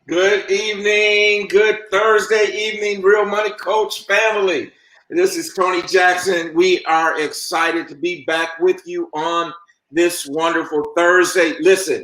Good evening, good Thursday evening, Real Money Coach family. This is Tony Jackson. We are excited to be back with you on this wonderful Thursday. Listen,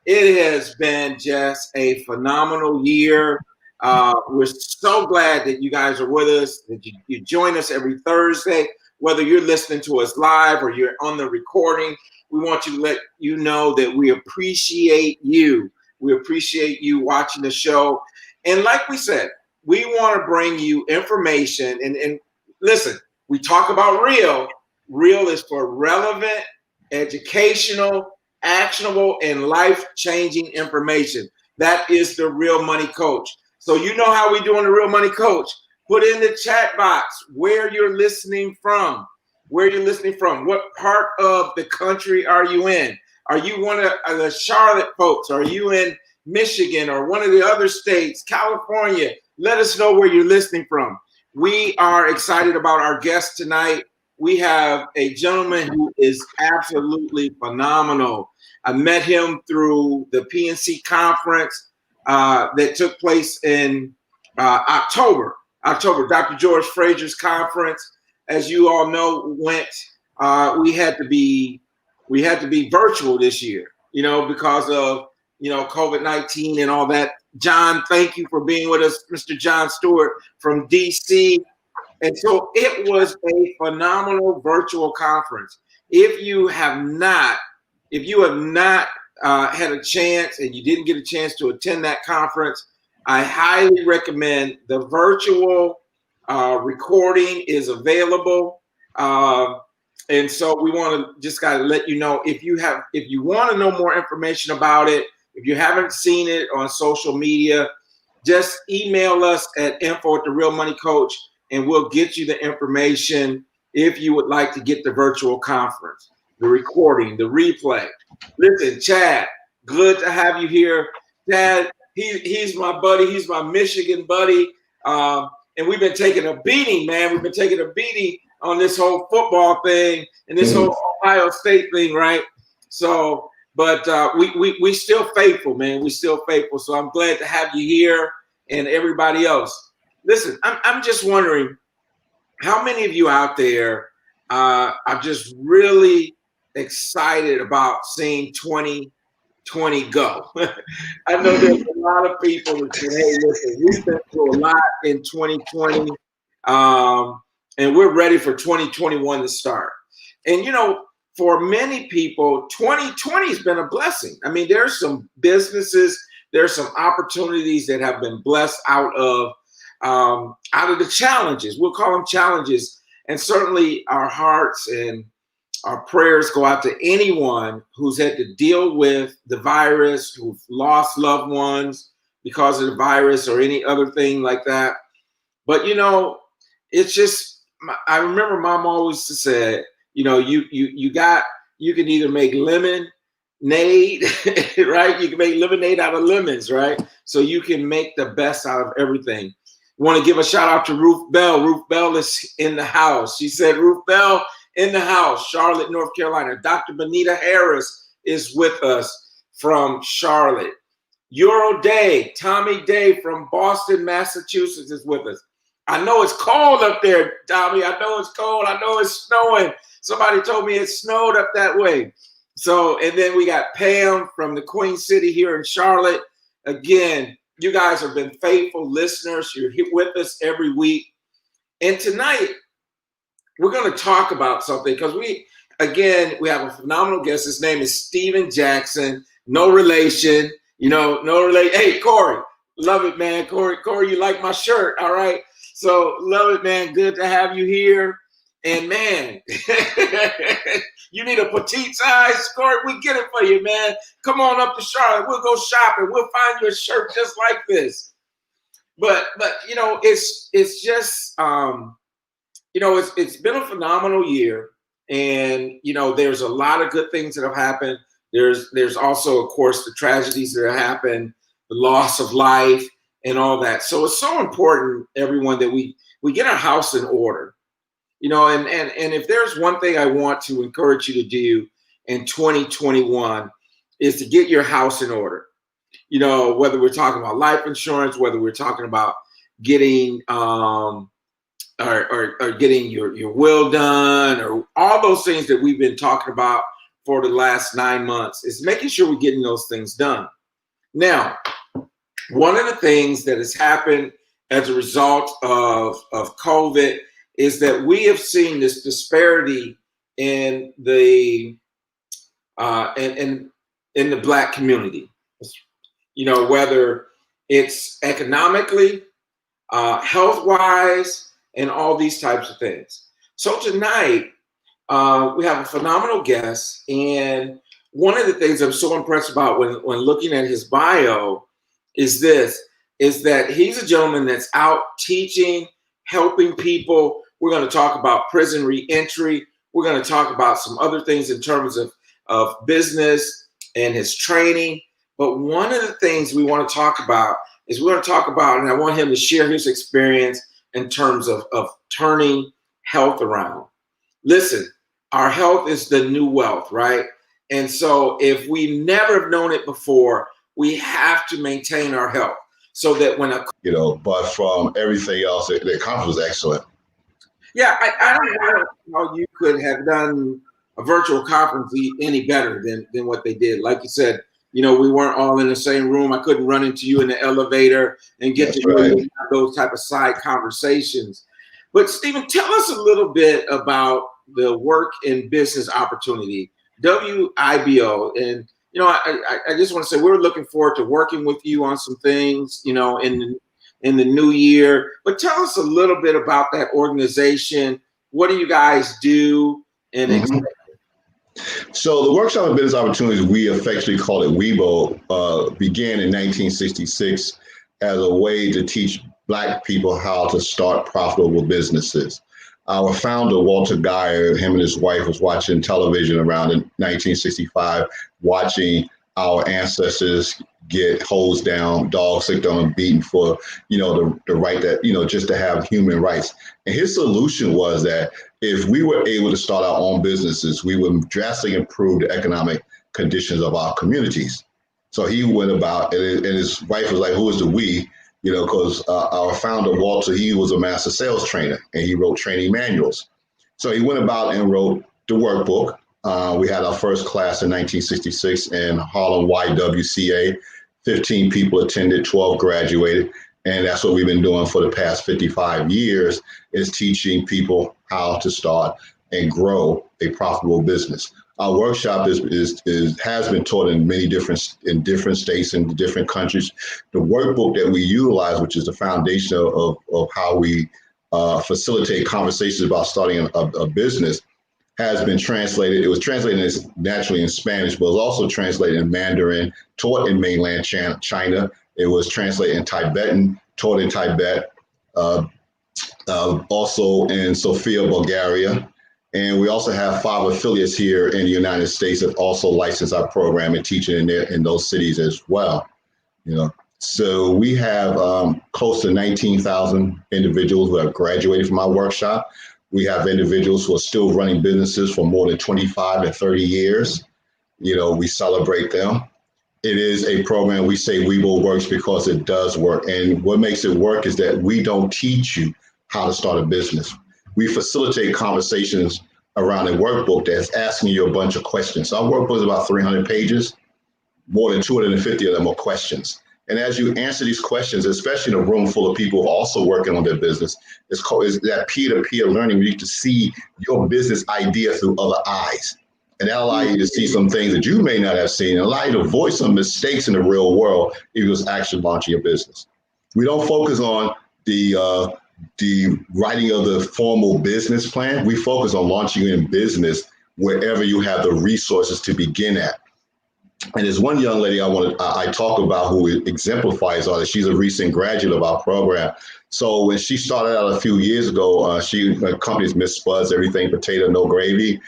it has been just a phenomenal year. We're so glad that you guys are with us, that you join us every Thursday, whether you're listening to us live or you're on the recording. We want to let you know that we appreciate you. We appreciate you watching the show. And like we said, we want to bring you information. And listen, we talk about real. Real is for relevant, educational, actionable, and life-changing information. That is the Real Money Coach. So you know how we doing the Real Money Coach. Put in the chat box where you're listening from. Where you're listening from. What part of the country are you in? Are you one of the Charlotte folks? Are you in Michigan or one of the other states, California? Let us know where you're listening from. We are excited about our guest tonight. We have a gentleman who is absolutely phenomenal. I met him through the PNC conference that took place in October. Dr. George Frazier's conference, as you all know, went. We had to be virtual this year, because of COVID-19 and all that. John, thank you for being with us, Mr. John Stewart from DC. And so it was a phenomenal virtual conference. If you have not had a chance and you didn't get a chance to attend that conference, I highly recommend the virtual recording is available. And so we want to got to let you know, if you want to know more information about it, if you haven't seen it on social media, just email us at info@therealmoneycoach, and we'll get you the information if you would like to get the virtual conference, the recording, the replay. Listen, Chad, good to have you here. Chad, he's my buddy. He's my Michigan buddy. And we've been taking a beating, man. We've been taking a beating on this whole football thing and this whole Ohio State thing, right? So, but we still faithful, man. We still faithful. So I'm glad to have you here and everybody else. Listen, I'm just wondering, how many of you out there are just really excited about seeing 2020 go? I know there's a lot of people that say, hey, listen, we've been through a lot in 2020. And we're ready for 2021 to start. And, for many people, 2020 has been a blessing. I mean, there's some businesses, there's some opportunities that have been blessed out of the challenges. We'll call them challenges. And certainly our hearts and our prayers go out to anyone who's had to deal with the virus, who've lost loved ones because of the virus or any other thing like that. But, it's just, I remember Mom always said, you can either make lemonade, right? You can make lemonade out of lemons, right? So you can make the best out of everything. I want to give a shout out to Ruth Bell. Ruth Bell is in the house. She said, Ruth Bell in the house, Charlotte, North Carolina. Dr. Benita Harris is with us from Charlotte. Euro Day, Tommy Day from Boston, Massachusetts is with us. I know it's cold up there, Tommy. I know it's cold. I know it's snowing. Somebody told me it snowed up that way. So, and then we got Pam from the Queen City here in Charlotte. Again, you guys have been faithful listeners. You're here with us every week. And tonight, we're going to talk about something because we have a phenomenal guest. His name is Steven Jackson. No relation, no relation. Hey, Corey, love it, man. Corey, you like my shirt, all right? So love it, man. Good to have you here. And man, you need a petite size, Corey. We get it for you, man. Come on up to Charlotte. We'll go shopping. We'll find you a shirt just like this. But it's just it's been a phenomenal year, and there's a lot of good things that have happened. There's also, of course, the tragedies that have happened, the loss of life, and all that. So it's so important, everyone, that we get our house in order. And if there's one thing I want to encourage you to do in 2021 is to get your house in order. whether we're talking about life insurance, whether we're talking about getting or getting your will done, or all those things that we've been talking about for the last 9 months, is making sure we're getting those things done. Now, one of the things that has happened as a result of COVID is that we have seen this disparity in the in the Black community. Whether it's economically, health-wise, and all these types of things. So tonight, we have a phenomenal guest, and one of the things I'm so impressed about when looking at his bio is that he's a gentleman that's out teaching, helping people. We're going to talk about prison reentry. We're going to talk about some other things in terms of business and his training. But one of the things we want to talk about is and I want him to share his experience in terms of turning health around. Listen, our health is the new wealth, right? And so if we never have known it before, we have to maintain our health so that when but from everything else, the conference was excellent. Yeah, I don't know how you could have done a virtual conference any better than what they did. Like you said, we weren't all in the same room. I couldn't run into you in the elevator and get to really have those type of side conversations. But Stephen, tell us a little bit about the work and business opportunity, WIBO. And, I just want to say we're looking forward to working with you on some things, in the new year. But tell us a little bit about that organization. What do you guys do? And So the Workshop of Business Opportunities, we affectionately call it WIBO, began in 1966 as a way to teach Black people how to start profitable businesses. Our founder, Walter Geyer, him and his wife was watching television around in 1965, watching our ancestors get hosed down, dogs sicked on and beaten for, the right that, just to have human rights. And his solution was that if we were able to start our own businesses, we would drastically improve the economic conditions of our communities. So he went about, and his wife was like, who is the we? Because our founder, Walter, he was a master sales trainer and he wrote training manuals. So he went about and wrote the workbook. We had our first class in 1966 in Harlem YWCA. 15 people attended, 12 graduated. And that's what we've been doing for the past 55 years, is teaching people how to start and grow a profitable business. Our workshop has been taught in different states and different countries. The workbook that we utilize, which is the foundation of how we facilitate conversations about starting a business, has been translated. It was translated naturally in Spanish, but it was also translated in Mandarin, taught in mainland China. It was translated in Tibetan, taught in Tibet, also in Sofia, Bulgaria. And we also have 5 affiliates here in the United States that also license our program and teaching in those cities as well. So we have close to 19,000 individuals who have graduated from our workshop. We have individuals who are still running businesses for more than 25 and 30 years. We celebrate them. It is a program, we say WIBO works because it does work. And what makes it work is that we don't teach you how to start a business. We facilitate conversations around a workbook that's asking you a bunch of questions. So our workbook is about 300 pages. More than 250 of them are questions. And as you answer these questions, especially in a room full of people also working on their business, it's that peer-to-peer learning. You need to see your business idea through other eyes. And that allows you to see some things that you may not have seen, and allow you to avoid some mistakes in the real world if you was actually launching your business. We don't focus on the writing of the formal business plan. We focus on launching you in business wherever you have the resources to begin at. And there's one young lady I talk about who exemplifies all this. She's a recent graduate of our program. So when she started out a few years ago, her company is Miss Spuds, everything potato, no gravy.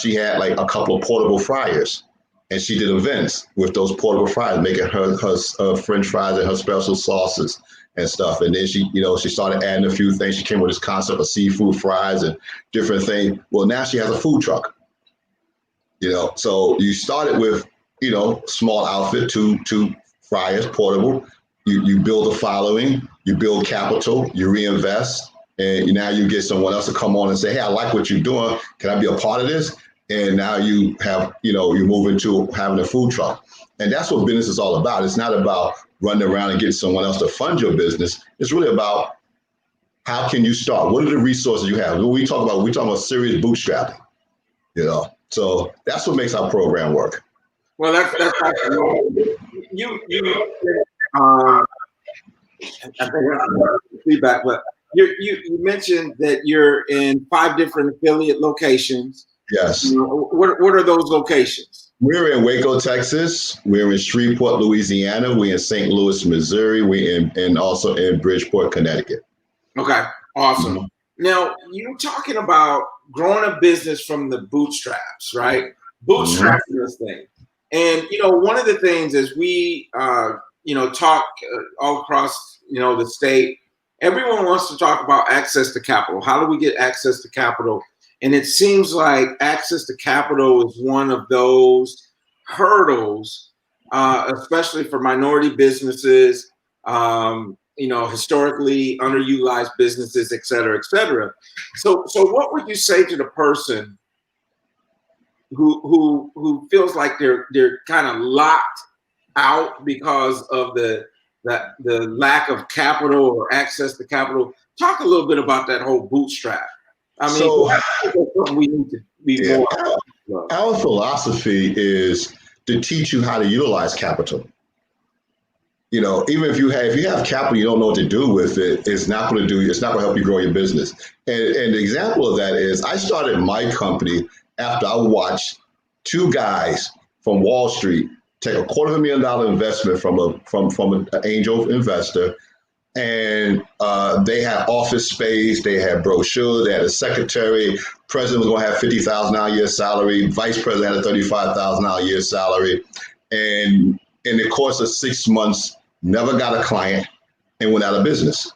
She had like a couple of portable fryers, and she did events with those portable fryers, making her French fries and her special sauces and stuff. And then she started adding a few things. She came with this concept of seafood fries and different things. Well, now she has a food truck. So you started with, small outfit, two Fryers, portable. You build a following, you build capital, you reinvest, and now you get someone else to come on and say, hey, I like what you're doing. Can I be a part of this? And now you have, you move into having a food truck. And that's what business is all about. It's not about running around and getting someone else to fund your business. It's really about how can you start? What are the resources you have? We talk about serious bootstrapping, So that's what makes our program work. Well, that's you I think that's feedback, but you mentioned that you're in 5 different affiliate locations. Yes. What are those locations? We're in Waco, Texas. We're in Shreveport, Louisiana. We're in St. Louis, Missouri. We're and also in Bridgeport, Connecticut. Okay, awesome. Mm-hmm. Now, you're talking about growing a business from the bootstraps, right? Bootstrapping this thing. And, one of the things is we, talk all across, the state, everyone wants to talk about access to capital. How do we get access to capital? And it seems like access to capital is one of those hurdles, especially for minority businesses, historically underutilized businesses, et cetera, et cetera. So what would you say to the person who feels like they're kind of locked out because of the lack of capital or access to capital? Talk a little bit about that whole bootstrap. I mean, so, we need to be more. Our philosophy is to teach you how to utilize capital. Even if you have capital, you don't know what to do with it. It's not going to help you grow your business. And the example of that is I started my company after I watched 2 guys from Wall Street take a $250,000 investment from an angel investor. And they had office space, they had brochures, they had a secretary, president was going to have $50,000 a year salary, vice president had a $35,000 a year salary. And in the course of 6 months, never got a client and went out of business.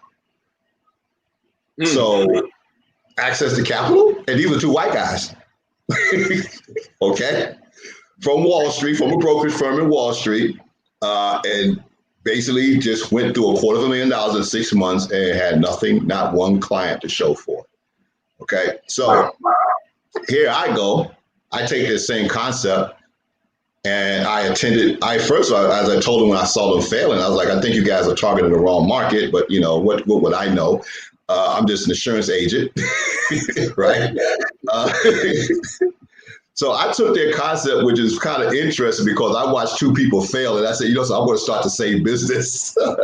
So access to capital, and these were 2 white guys, okay, from Wall Street, from a brokerage firm in Wall Street, and basically just went through $250,000 in 6 months and had nothing, not one client to show for it. Okay, so here I go. I take this same concept and first, as I told them when I saw them failing, I was like, I think you guys are targeting the wrong market, but what would I know? I'm just an insurance agent, right? So I took their concept, which is kind of interesting because I watched 2 people fail and I said, so I'm going to start the same business, and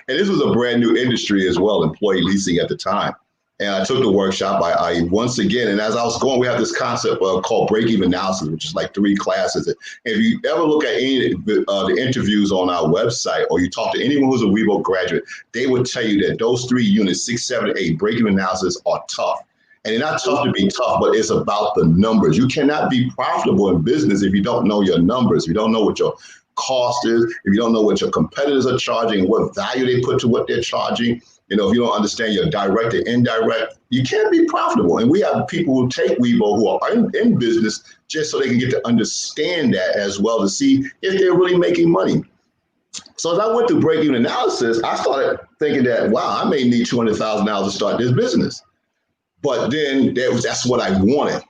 this was a brand new industry as well, employee leasing at the time. And I took the workshop. I once again, and as I was going, we have this concept called break-even analysis, which is like 3 classes. And if you ever look at any of the interviews on our website, or you talk to anyone who's a Webull graduate, they would tell you that those 3 units, 6, 7, 8, break-even analysis are tough. And they're not tough to be tough, but it's about the numbers. You cannot be profitable in business if you don't know your numbers, if you don't know what your cost is, if you don't know what your competitors are charging and what value they put to what they're charging. If you don't understand your direct and indirect, you can't be profitable. And we have people who take Webull who are in business just so they can get to understand that as well, to see if they're really making money. So as I went through break-even analysis, I started thinking that, wow, I may need $200,000 to start this business. But then that's what I wanted.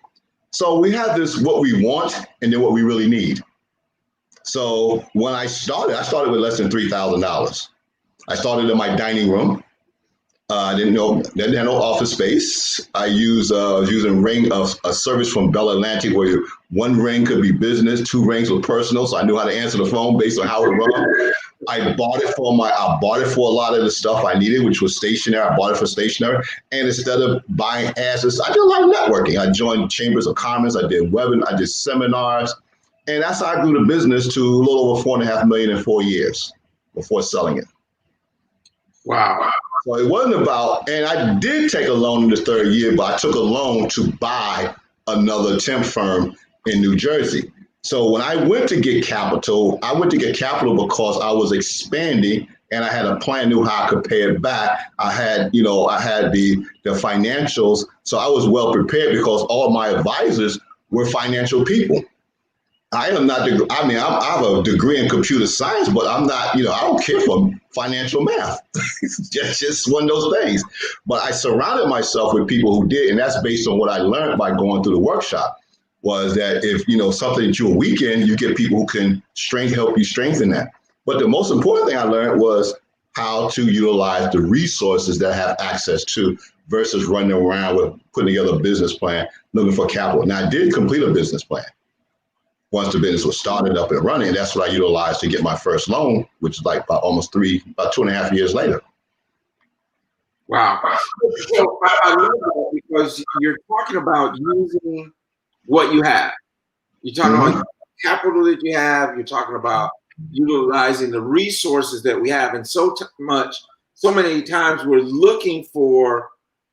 So we have this, what we want and then what we really need. So when I started with less than $3,000. I started in my dining room. I didn't have no office space. I was using a service from Bell Atlantic where 1 ring could be business, 2 rings were personal. So I knew how to answer the phone based on how it run. I bought it for a lot of the stuff I needed, which was stationery. I bought it for stationery. And instead of buying assets, I did a lot of networking. I joined chambers of commerce. I did webinars. I did seminars. And that's how I grew the business to a little over $4.5 million in 4 years before selling it. Wow. So it wasn't about, and I did take a loan in the 3rd year, but I took a loan to buy another temp firm in New Jersey. So when I went to get capital, because I was expanding and I had a plan, knew how I could pay it back. I had the financials. So I was well prepared because all my advisors were financial people. I am not. I mean, I have a degree in computer science, but I'm not. I don't care for financial math. It's just one of those things. But I surrounded myself with people who did, and that's based on what I learned by going through the workshop. Was that if something that you're weak in, you get people who can help you strengthen that. But the most important thing I learned was how to utilize the resources that I have access to versus running around with putting together a business plan, looking for capital. Now I did complete a business plan once the business was started up and running. That's what I utilized to get my first loan, which is like about 2.5 years later. Wow. So I love that because you're talking about using what you have. You're talking about capital that you have. You're talking about utilizing the resources that we have. And so many times we're looking for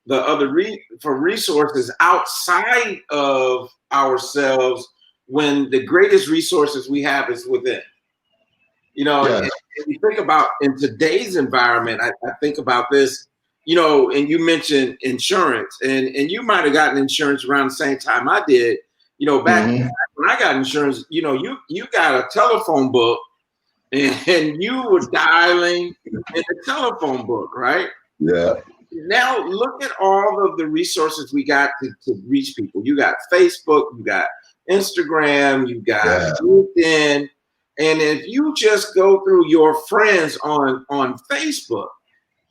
the other for resources outside of ourselves when the greatest resources we have is within. And you think about in today's environment, I think about this, and you mentioned insurance, and you might have gotten insurance around the same time I did. Back when I got insurance, you got a telephone book and you were dialing in the telephone book, right? Yeah. Now look at all of the resources we got to reach people. You got Facebook, you got Instagram, you got LinkedIn. And if you just go through your friends on Facebook,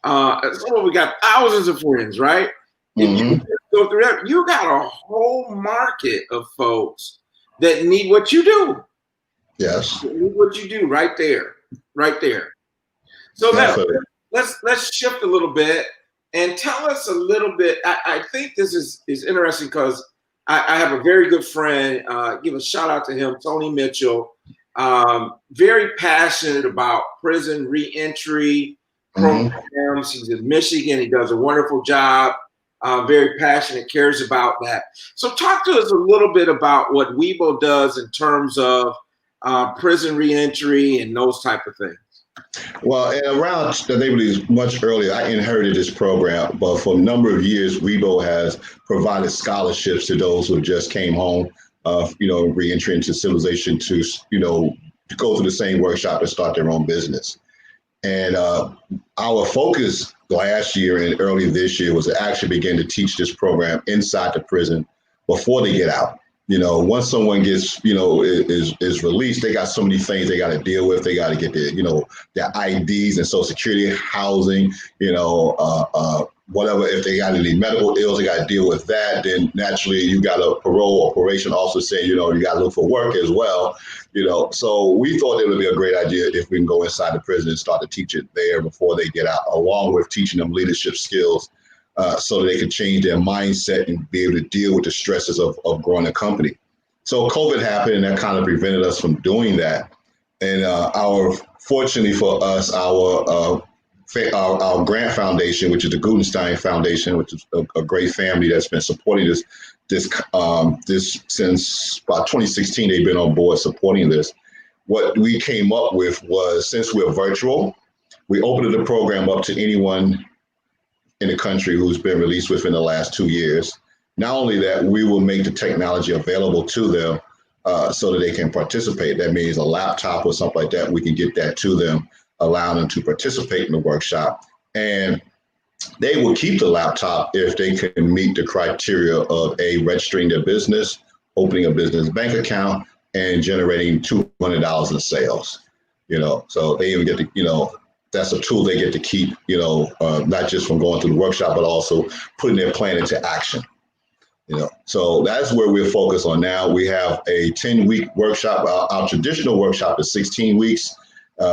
we got thousands of friends, right? If you just go through that, you got a whole market of folks that need what you do. Yes. Need what you do right there. So let's shift a little bit and tell us a little bit. I think this is interesting because I have a very good friend. Give a shout out to him, Tony Mitchell. Very passionate about prison reentry programs. He's in Michigan. He does a wonderful job. Very passionate, cares about that. So talk to us a little bit about what WEBO does in terms of prison reentry and those type of things. Well, and around the neighborhood much earlier, I inherited this program, but for a number of years, WEBO has provided scholarships to those who just came home, reentry into civilization to go through the same workshop and start their own business. And our focus last year and early this year was to actually begin to teach this program inside the prison before they get out. Once someone gets, is released, they got so many things they got to deal with. They got to get their IDs and Social Security, housing, whatever. If they got any medical ills, they got to deal with that. Then naturally, you got a parole or probation officer saying, you got to look for work as well. So we thought it would be a great idea if we can go inside the prison and start to teach it there before they get out, along with teaching them leadership skills. So that they can change their mindset and be able to deal with the stresses of growing a company. So COVID happened, and that kind of prevented us from doing that. And fortunately for us, our grant foundation, which is the Gutenstein Foundation, which is a great family that's been supporting this since about 2016. They've been on board supporting this. What we came up with was, since we're virtual, we opened the program up to anyone in the country who's been released within the last 2 years. Not only that, we will make the technology available to them so that they can participate. That means a laptop or something like that. We can get that to them, allow them to participate in the workshop. And they will keep the laptop if they can meet the criteria of registering their business, opening a business bank account, and generating $200 in sales. So they even get to, that's a tool they get to keep, not just from going through the workshop, but also putting their plan into action. So that's where we're focused on now. We have a 10-week workshop. Our traditional workshop is 16 weeks.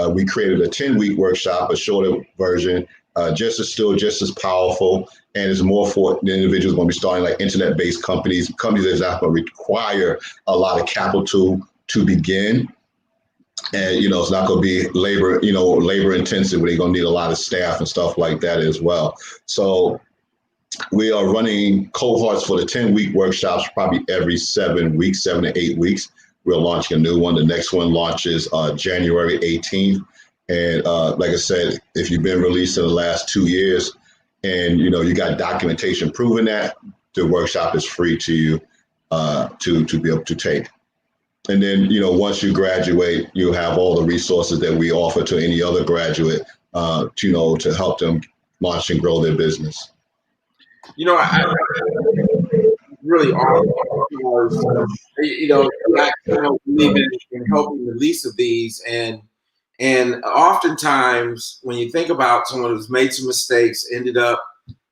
We created a 10-week workshop, a shorter version, just as powerful, and it's more for the individuals going to be starting like internet-based companies that's not going to require a lot of capital to begin. And, it's not going to be labor intensive. We're going to need a lot of staff and stuff like that as well. So we are running cohorts for the 10-week workshops, probably every 7 to 8 weeks. We're launching a new one. The next one launches January 18th. And like I said, if you've been released in the last 2 years and, you got documentation proving that, the workshop is free to you to be able to take. And then, once you graduate, you have all the resources that we offer to any other graduate, to help them launch and grow their business. I really awesome because, I believe in helping the least of these, and oftentimes when you think about someone who's made some mistakes, ended up,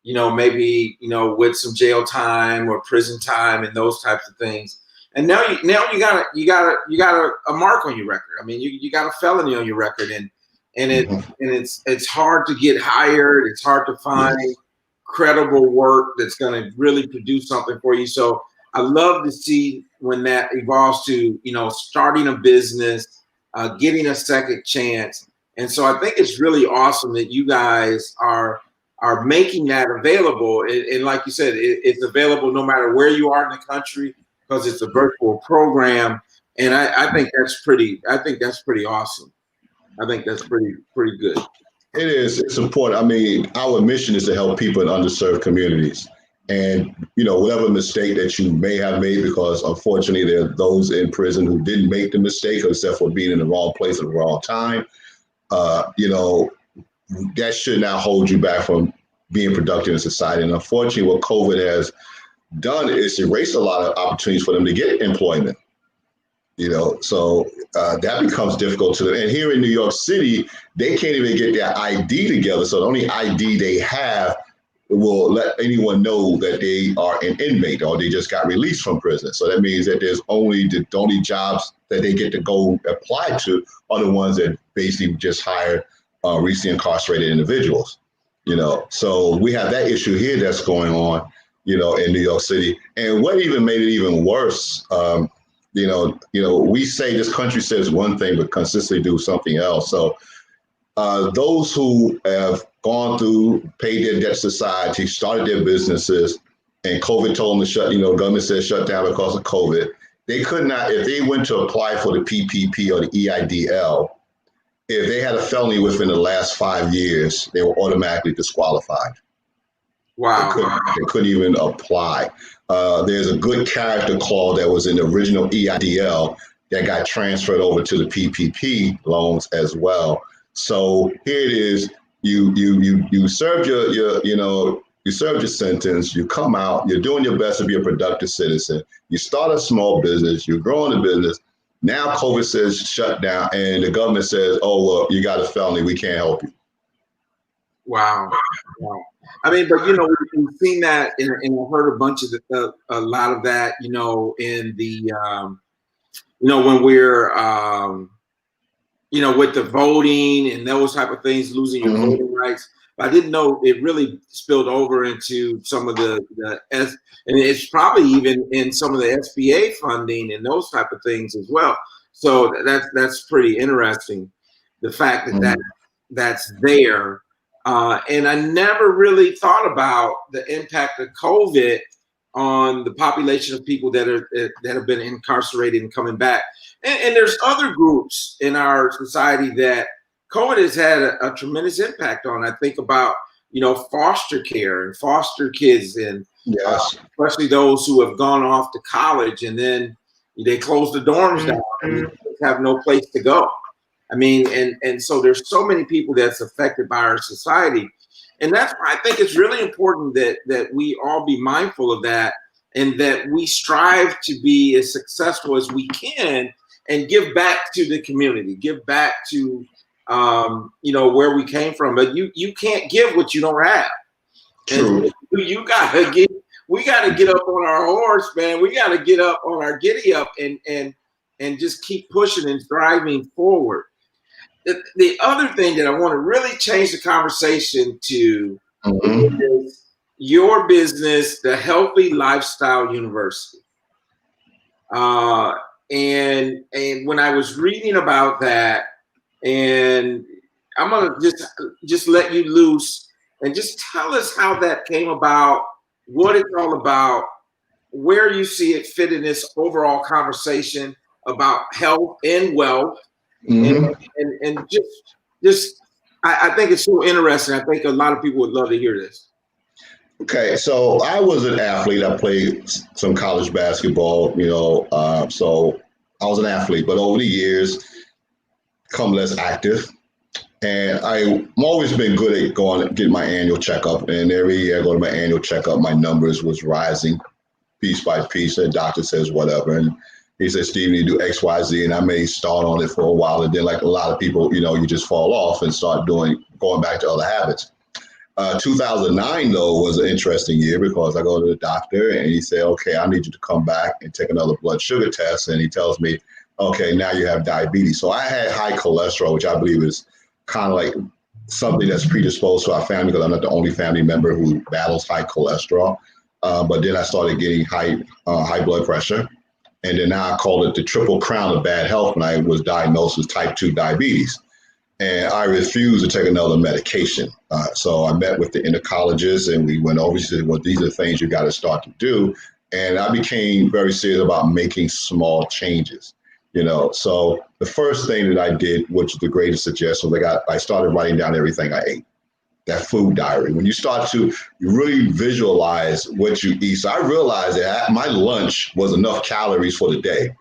maybe with some jail time or prison time and those types of things, and now you got a mark on your record. I mean, you got a felony on your record, and it's hard to get hired. It's hard to find credible work that's going to really produce something for you. So I love to see when that evolves to, starting a business, getting a second chance. And so I think it's really awesome that you guys are making that available. And like you said, it's available no matter where you are in the country because it's a virtual program. And I think that's pretty awesome. I think that's pretty good. It is. It's important. I mean, our mission is to help people in underserved communities. And, whatever mistake that you may have made, because unfortunately there are those in prison who didn't make the mistake except for being in the wrong place at the wrong time, that should not hold you back from being productive in society. And unfortunately, what COVID has done is erase a lot of opportunities for them to get employment. So that becomes difficult to them. And here in New York City, they can't even get their ID together. So the only ID they have will let anyone know that they are an inmate or they just got released from prison. So that means that there's the only jobs that they get to go apply to are the ones that basically just hire recently incarcerated individuals. So we have that issue here that's going on, in New York City. And what even made it even worse, we say this country says one thing, but consistently do something else. So those who have gone through, paid their debt to society, started their businesses, and COVID told them to shut, government said shut down because of COVID. They could not, if they went to apply for the PPP or the EIDL, if they had a felony within the last 5 years, they were automatically disqualified. Wow. They couldn't even apply. There's a good character clause that was in the original EIDL that got transferred over to the PPP loans as well. So here it is. You served you served your sentence. You come out. You're doing your best to be a productive citizen. You start a small business. You're growing a business. Now COVID says shut down, and the government says, "Oh well, you got a felony. We can't help you." Wow. I mean, but we've seen that, and I've heard a lot of that, in the, when we're, with the voting and those type of things, losing your voting rights. But I didn't know it really spilled over into some of and it's probably even in some of the SBA funding and those type of things as well. So that's pretty interesting. The fact that that's there. And I never really thought about the impact of COVID on the population of people that have been incarcerated and coming back. And there's other groups in our society that COVID has had a tremendous impact on. I think about, foster care and foster kids, and especially those who have gone off to college and then they close the dorms down and have no place to go. I mean, and so there's so many people that's affected by our society. And that's why I think it's really important that we all be mindful of that, and that we strive to be as successful as we can and give back to the community, give back to, where we came from. But you can't give what you don't have. True. And we gotta get up on our horse, man. We gotta get up on our giddy up and just keep pushing and driving forward. The other thing that I want to really change the conversation to is your business, the Healthy Lifestyle University. And when I was reading about that, and I'm gonna just let you loose and just tell us how that came about, what it's all about, where you see it fit in this overall conversation about health and wealth. And just I think it's so interesting. I think a lot of people would love to hear this. Okay, so I was an athlete. I played some college basketball, so I was an athlete, but over the years, become less active. And I've always been good at going get my annual checkup. And every year I go to my annual checkup, my numbers was rising piece by piece. The doctor says whatever. And he says, Steven, you do X, Y, Z. And I may start on it for a while. And then like a lot of people, you just fall off and start going back to other habits. 2009, though, was an interesting year because I go to the doctor and he said, okay, I need you to come back and take another blood sugar test. And he tells me, okay, now you have diabetes. So I had high cholesterol, which I believe is kind of like something that's predisposed to our family because I'm not the only family member who battles high cholesterol. But then I started getting high blood pressure. And then now I call it the triple crown of bad health when I was diagnosed with type 2 diabetes. And I refused to take another medication. So I met with the endocrinologist and we went over, she said, well, these are things you got to start to do. And I became very serious about making small changes. So the first thing that I did, which is the greatest suggestion, was I started writing down everything I ate. That food diary. When you start to really visualize what you eat. So I realized that my lunch was enough calories for the day.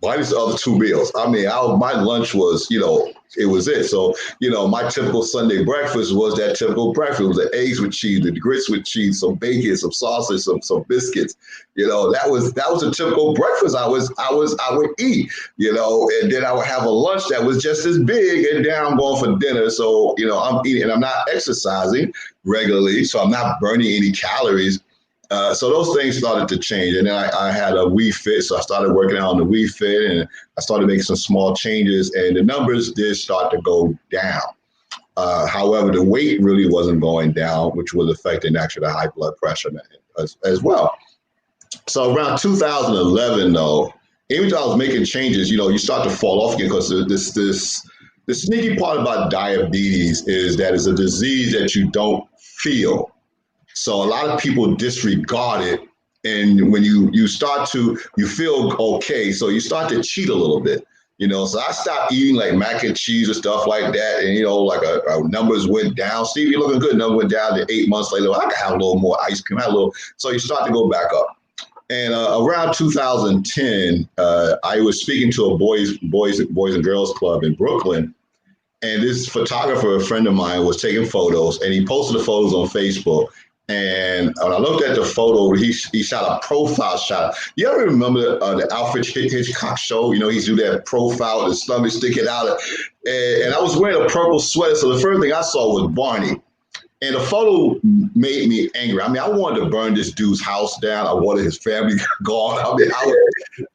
Minus the other 2 meals. I mean, my lunch was, it was it. So, my typical Sunday breakfast was that typical breakfast. It was the eggs with cheese, the grits with cheese, some bacon, some sausage, some biscuits. That was a typical breakfast I would eat, and then I would have a lunch that was just as big, and then I'm going for dinner. So, I'm eating and I'm not exercising regularly, so I'm not burning any calories. So those things started to change. And then I had a Wii Fit. So I started working out on the Wii Fit and I started making some small changes and the numbers did start to go down. However, the weight really wasn't going down, which was affecting actually the high blood pressure as well. So around 2011, though, even though I was making changes, you start to fall off again because the sneaky part about diabetes is that it's a disease that you don't feel. So a lot of people disregard it. And when you start to, you feel okay. So you start to cheat a little bit, So I stopped eating like mac and cheese and stuff like that. And, like our numbers went down. Steve, you're looking good. Number went down to 8 months later. I can have a little more ice cream. So you start to go back up. And around 2010, I was speaking to a boys and girls club in Brooklyn. And this photographer, a friend of mine, was taking photos and he posted the photos on Facebook. And when I looked at the photo, he shot a profile shot. You ever remember the Alfred Hitchcock show? He do that profile, the stomach sticking out. And I was wearing a purple sweater. So the first thing I saw was Barney. And the photo made me angry. I mean, I wanted to burn this dude's house down. I wanted his family gone. I mean,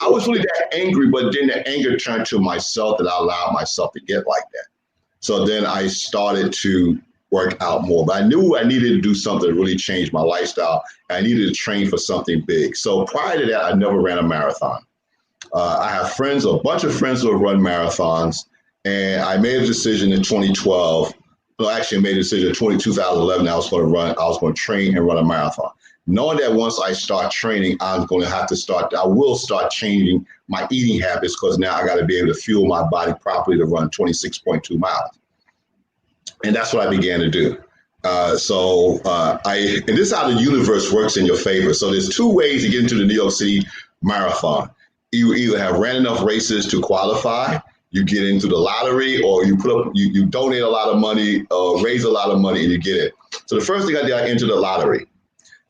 I was really that angry, but then the anger turned to myself that I allowed myself to get like that. So then I started to work out more. But I knew I needed to do something to really change my lifestyle. I needed to train for something big. So prior to that, I never ran a marathon. I have a bunch of friends who have run marathons. And I made a decision in 2012. Well, actually, I made a decision in 2011. I was going to train and run a marathon. Knowing that once I start training, I will start changing my eating habits because now I got to be able to fuel my body properly to run 26.2 miles. And that's what I began to do. And this is how the universe works in your favor. So there's 2 ways to get into the New York City Marathon. You either have ran enough races to qualify, you get into the lottery, or you donate a lot of money, raise a lot of money, and you get it. So the first thing I did, I entered the lottery.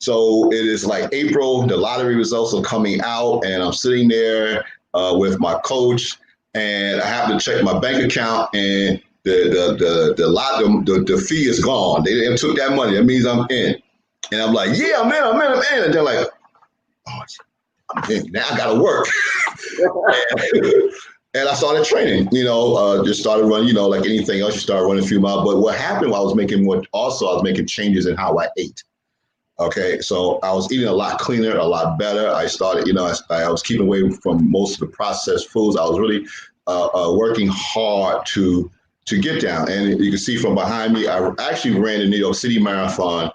So it is like April, the lottery results are coming out, and I'm sitting there with my coach, and I have to check my bank account, and the fee is gone. They took that money. That means I'm in. And I'm like, yeah, I'm in. And they're like, oh, I'm in. Now I got to work. And I started training, just started running, like anything else, you start running a few miles. But what happened, I was making changes in how I ate. Okay, so I was eating a lot cleaner, a lot better. I started, I was keeping away from most of the processed foods. I was really working hard to get down. And you can see from behind me, I actually ran the New York City Marathon.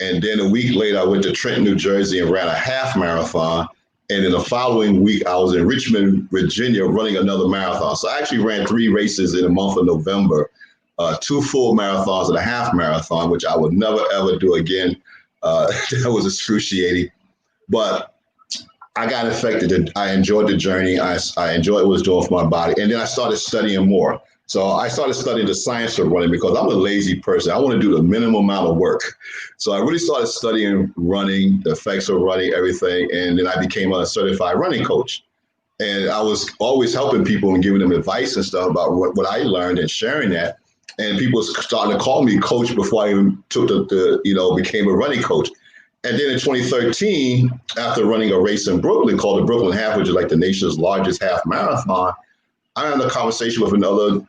And then a week later, I went to Trenton, New Jersey and ran a half marathon. And then the following week, I was in Richmond, Virginia, running another marathon. So I actually ran 3 races in the month of November, 2 full marathons and a half marathon, which I would never, ever do again. That was excruciating. But I got affected. I enjoyed the journey. I enjoyed what it was doing for my body. And then I started studying more. So I started studying the science of running because I'm a lazy person. I want to do the minimum amount of work. So I really started studying running, the effects of running, everything. And then I became a certified running coach. And I was always helping people and giving them advice and stuff about what I learned and sharing that. And people started to call me coach before I even took became a running coach. And then in 2013, after running a race in Brooklyn called the Brooklyn Half, which is like the nation's largest half marathon, I had a conversation with another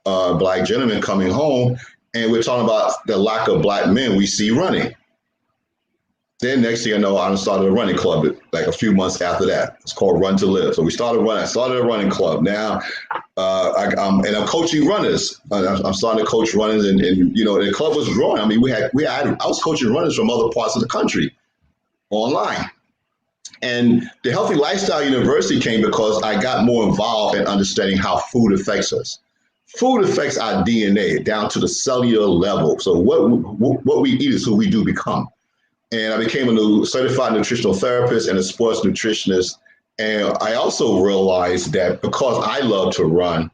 Black gentleman coming home, and we're talking about the lack of Black men we see running. Then next thing I know, I started a running club like a few months after that. It's called Run to Live. So we started running. I started a running club. Now, I'm coaching runners. I'm starting to coach runners, and the club was growing. I mean, I was coaching runners from other parts of the country online. And the Healthy Lifestyle University came because I got more involved in understanding how food affects us. Food affects our DNA down to the cellular level. So what we eat is who we do become. And I became a certified nutritional therapist and a sports nutritionist. And I also realized that because I love to run,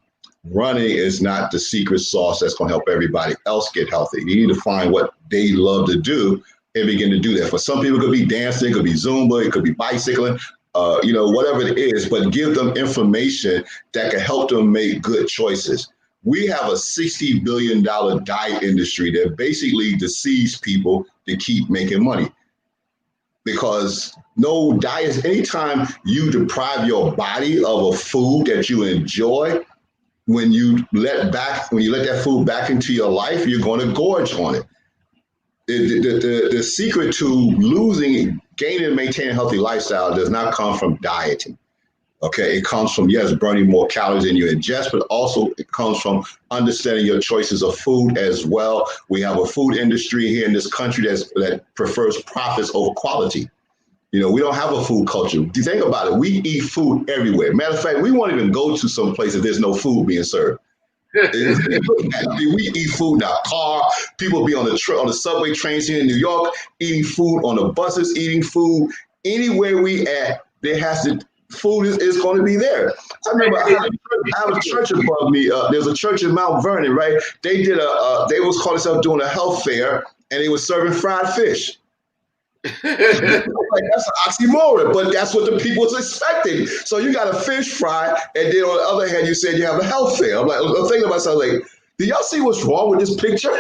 running is not the secret sauce that's going to help everybody else get healthy. You need to find what they love to do and begin to do that. For some people, it could be dancing, it could be Zumba, it could be bicycling, whatever it is, but give them information that can help them make good choices. We have a $60 billion diet industry that basically deceives people to keep making money. Because no diet, anytime you deprive your body of a food that you enjoy, when you let that food back into your life, you're going to gorge on it. The secret to gaining and maintaining a healthy lifestyle does not come from dieting. Okay, it comes from, yes, burning more calories than you ingest, but also it comes from understanding your choices of food as well. We have a food industry here in this country that prefers profits over quality. We don't have a food culture. If you think about it, we eat food everywhere. Matter of fact, we won't even go to some place if there's no food being served. We eat food in our car. People be on the subway trains here in New York, eating food on the buses, eating food anywhere we at. Food is going to be there. I remember I have a church above me. There's a church in Mount Vernon, right? They was calling themselves doing a health fair, and they were serving fried fish. Like, that's an oxymoron, but that's what the people was expecting. So you got a fish fry, and then on the other hand, you said you have a health fair. I'm thinking to myself, like, do y'all see what's wrong with this picture?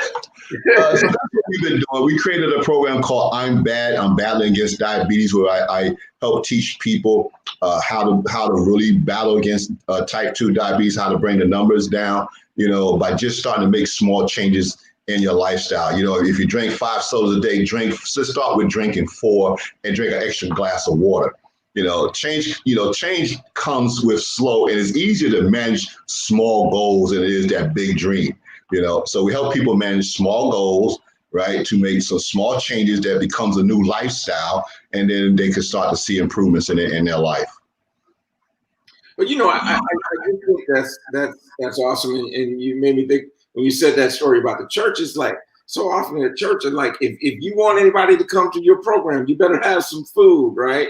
So that's what we've been doing. We created a program called I'm Battling Against Diabetes, where I help teach people how to really battle against type 2 diabetes, how to bring the numbers down, by just starting to make small changes in your lifestyle. If you drink 5 sodas a day, start with drinking 4 and drink an extra glass of water. Change comes with slow, and it's easier to manage small goals than it is that big dream. So we help people manage small goals, right, to make some small changes that becomes a new lifestyle, and then they can start to see improvements in their life. But I do think that's awesome, and you made me think when you said that story about the church. It's like so often in the church, and like if you want anybody to come to your program, you better have some food, right?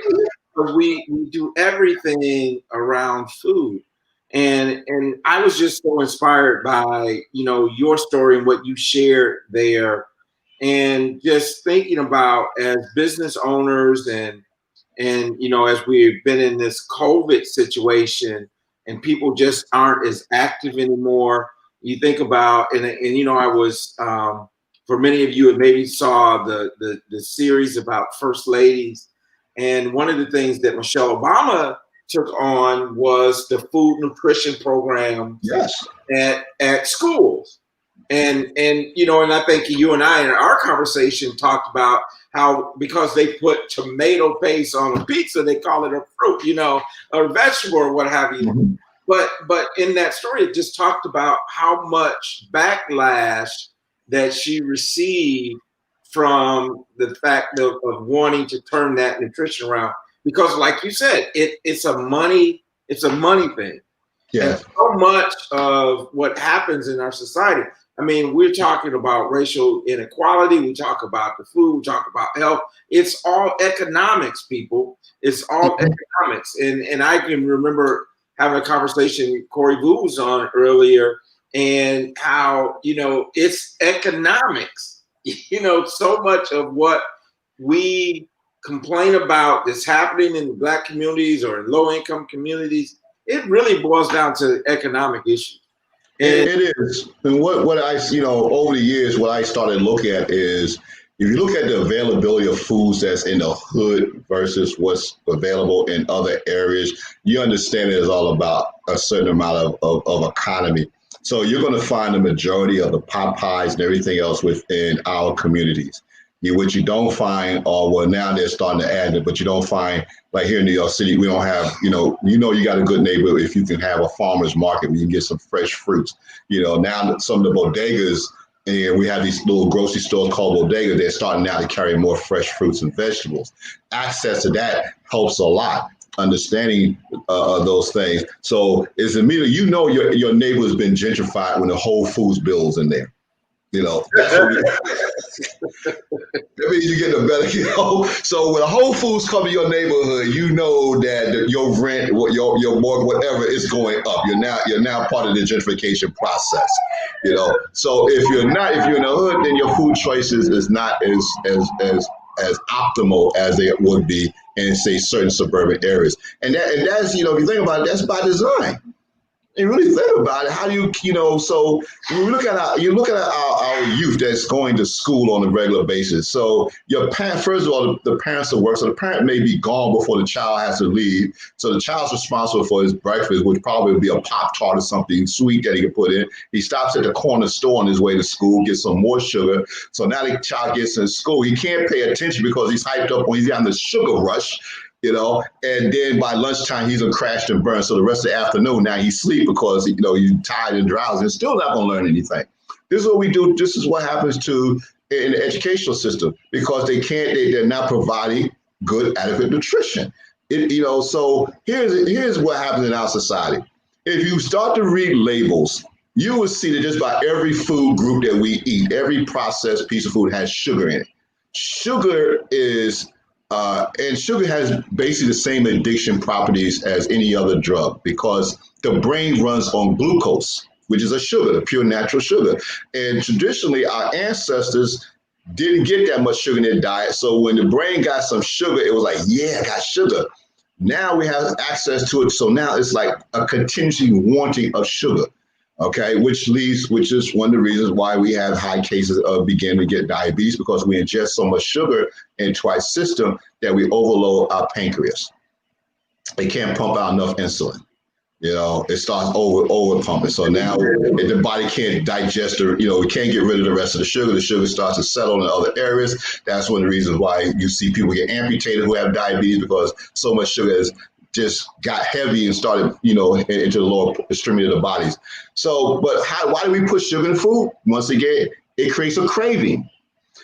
Because we do everything around food. And I was just so inspired by, your story and what you shared there, and just thinking about as business owners and as we've been in this COVID situation and people just aren't as active anymore. You think about, and I was, for many of you, maybe saw the series about first ladies. And one of the things that Michelle Obama took on was the food nutrition program. Yes. at schools. And I think you and I in our conversation talked about how because they put tomato paste on a pizza, they call it a fruit, or a vegetable or what have you. Mm-hmm. But in that story, it just talked about how much backlash that she received from the fact of wanting to turn that nutrition around. Because like you said, it's a money thing. Yeah. And so much of what happens in our society, I mean, we're talking about racial inequality. We talk about the food. We talk about health. It's all economics, people. It's all economics. And I can remember having a conversation Corey Vu was on earlier, and how, it's economics. So much of what we complain about that's happening in the Black communities or in low income communities, it really boils down to economic issues. And It is. And what I, over the years, what I started looking at is if you look at the availability of foods that's in the hood versus what's available in other areas, you understand it is all about a certain amount of economy. So you're going to find the majority of the Popeyes and everything else within our communities. What you don't find, or well, now they're starting to add it, but you don't find, like here in New York City, we don't have, you got a good neighborhood if you can have a farmer's market where you can get some fresh fruits. Now some of the bodegas, and we have these little grocery stores called bodega, they're starting now to carry more fresh fruits and vegetables. Access to that helps a lot. Understanding those things. So it's immediately, your neighbor's been gentrified when the Whole Foods bill's in there. That's what that means you get a better, So when a Whole Foods come to your neighborhood, you know that your rent, your mortgage, whatever, is going up. You're now part of the gentrification process. So if you're in the hood, then your food choices is not as optimal as they would be in, say, certain suburban areas. And that's, if you think about it, that's by design. And really think about it, how do so when we look at our youth that's going to school on a regular basis. So your parent, first of all, the parents at work, so the parent may be gone before the child has to leave. So the child's responsible for his breakfast, which probably would be a Pop-Tart or something sweet that he can put in. He stops at the corner store on his way to school, gets some more sugar. So now the child gets in school. He can't pay attention because he's hyped up when he's on the sugar rush. And then by lunchtime, he's crashed and burned. So the rest of the afternoon, now he's asleep because, he's tired and drowsy and still not going to learn anything. This is what we do. This is what happens in the educational system because they're not providing good, adequate nutrition. So here's what happens in our society. If you start to read labels, you will see that just about every food group that we eat, every processed piece of food has sugar in it. Sugar is and sugar has basically the same addiction properties as any other drug because the brain runs on glucose, which is a sugar, the pure natural sugar. And traditionally, our ancestors didn't get that much sugar in their diet. So when the brain got some sugar, it was like, yeah, I got sugar. Now we have access to it. So now it's like a continuously wanting of sugar. Okay, which is one of the reasons why we have high cases of beginning to get diabetes because we ingest so much sugar into our system that we overload our pancreas. It can't pump out enough insulin. It starts over pumping. So now if the body can't digest we can't get rid of the rest of the sugar starts to settle in other areas. That's one of the reasons why you see people get amputated who have diabetes because so much sugar is just got heavy and started, into the lower extremity of the bodies. So, but why do we put sugar in food? Once again, it creates a craving.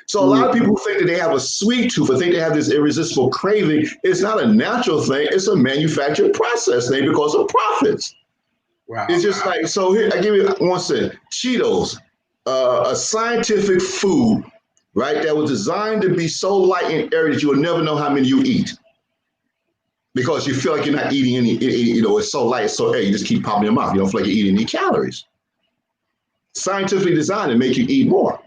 So a lot of people think that they have a sweet tooth or think they have this irresistible craving. It's not a natural thing. It's a manufactured process thing because of profits. Wow. It's just like, so here, I give you one second. Cheetos, a scientific food, right, that was designed to be so light in area that you will never know how many you eat. Because you feel like you're not eating any, it's so light, it's so air, you just keep popping your mouth. You don't feel like you're eating any calories. Scientifically designed to make you eat more.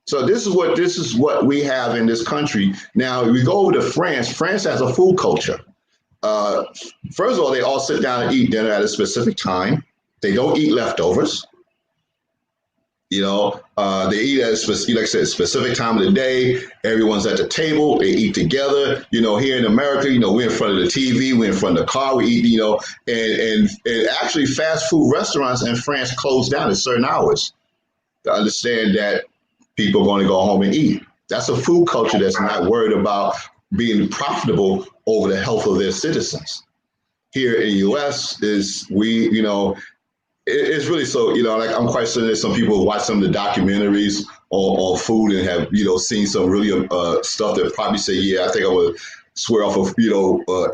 So this is what we have in this country. Now we go over to France. France has a food culture. First of all, they all sit down and eat dinner at a specific time. They don't eat leftovers. They eat at a specific time of the day. Everyone's at the table. They eat together. Here in America, we're in front of the TV. We're in front of the car. We eat, and actually fast food restaurants in France close down at certain hours to understand that people are going to go home and eat. That's a food culture that's not worried about being profitable over the health of their citizens. Here in the U.S. It's really so, like I'm quite certain that some people watch some of the documentaries on food and have, seen some really stuff that probably say, yeah, I think I would swear off of,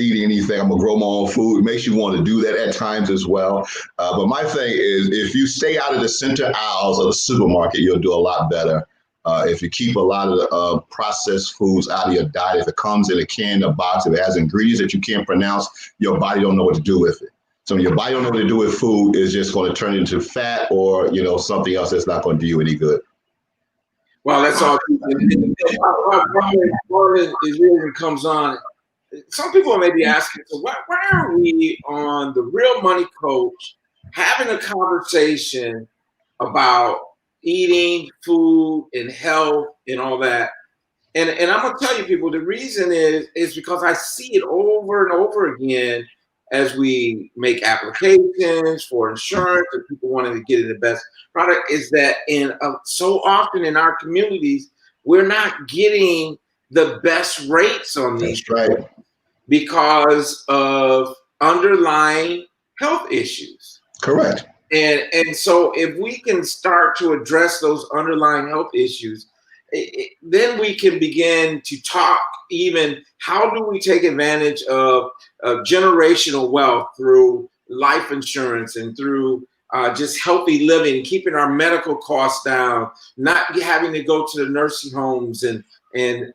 eating anything. I'm gonna grow my own food. It makes you want to do that at times as well. But my thing is, if you stay out of the center aisles of the supermarket, you'll do a lot better. If you keep a lot of the processed foods out of your diet, if it comes in a can, a box, if it has ingredients that you can't pronounce, your body don't know what to do with it. So when your body don't know what to do with food, it's just going to turn into fat or, something else that's not going to do you any good. Well, that's all. Marlon is really comes on. Some people may be asking, so why are we on the Real Money Coach having a conversation about eating, food, and health and all that? And I'm gonna tell you, people, the reason is because I see it over and over again as we make applications for insurance and people wanting to get in the best product, is that so often in our communities, we're not getting the best rates on these. That's right. Because of underlying health issues. Correct. And so if we can start to address those underlying health issues, then we can begin to talk even how do we take advantage of generational wealth through life insurance and through just healthy living, keeping our medical costs down, not having to go to the nursing homes and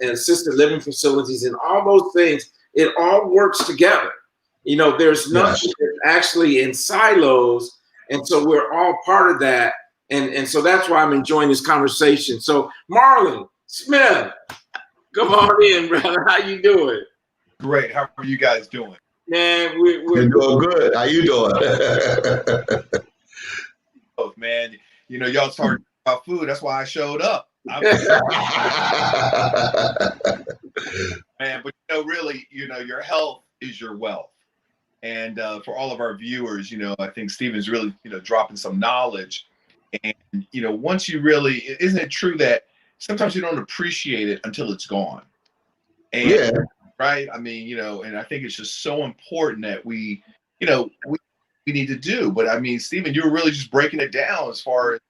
assisted living facilities and all those things. It all works together. There's nothing that's actually in silos. And so we're all part of that. And so that's why I'm enjoying this conversation. So Marlon Smith, come on in, brother. How you doing? Great. How are you guys doing? Man, we're doing good. How you doing? Oh, man, y'all talking about food. That's why I showed up. Man, but really, your health is your wealth. And for all of our viewers, I think Stephen's really, dropping some knowledge. And, once you really, isn't it true that sometimes you don't appreciate it until it's gone? And, yeah. Right. I mean, and I think it's just so important that we need to do. But I mean, Stephen, you were really just breaking it down as far as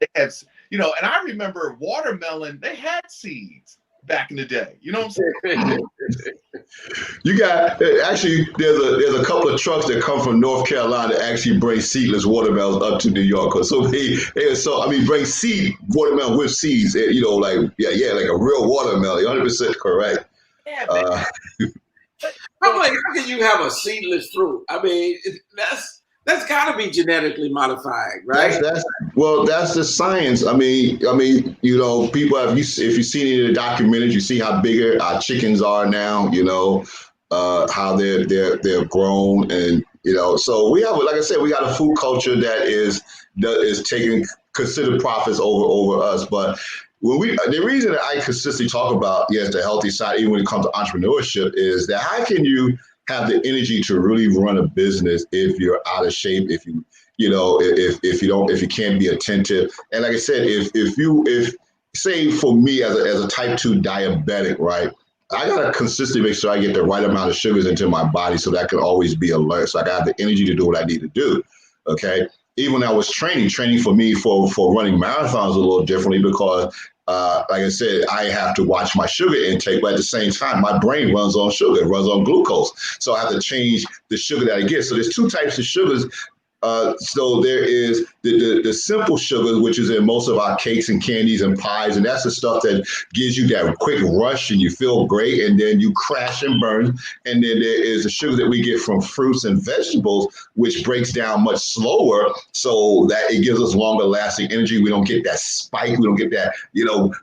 they have, and I remember watermelon, they had seeds back in the day. You know what I'm saying? You got actually there's a couple of trucks that come from North Carolina that actually bring seedless watermelons up to New York. So bring seed watermelon with seeds. Like a real watermelon. 100% correct. Yeah, man. I'm like, how can you have a seedless fruit? I mean, that's got to be genetically modified, right? That's the science. I mean, people have. If you've seen any of the documentaries, you see how bigger our chickens are now. How they're grown, and So we have, like I said, we got a food culture that is taking considered profits over us. But the reason that I consistently talk about the healthy side, even when it comes to entrepreneurship, is that how can you have the energy to really run a business if you're out of shape, if you can't be attentive. And like I said, if say for me as a type 2 diabetic, right, I gotta consistently make sure I get the right amount of sugars into my body so that I can always be alert. So I got the energy to do what I need to do. Okay. Even when I was training for me for running marathons a little differently because like I said, I have to watch my sugar intake, but at the same time, my brain runs on sugar, it runs on glucose. So I have to change the sugar that I get. So there's two types of sugars. So there is the simple sugar, which is in most of our cakes and candies and pies. And that's the stuff that gives you that quick rush and you feel great. And then you crash and burn. And then there is the sugar that we get from fruits and vegetables, which breaks down much slower so that it gives us longer lasting energy. We don't get that spike. We don't get that,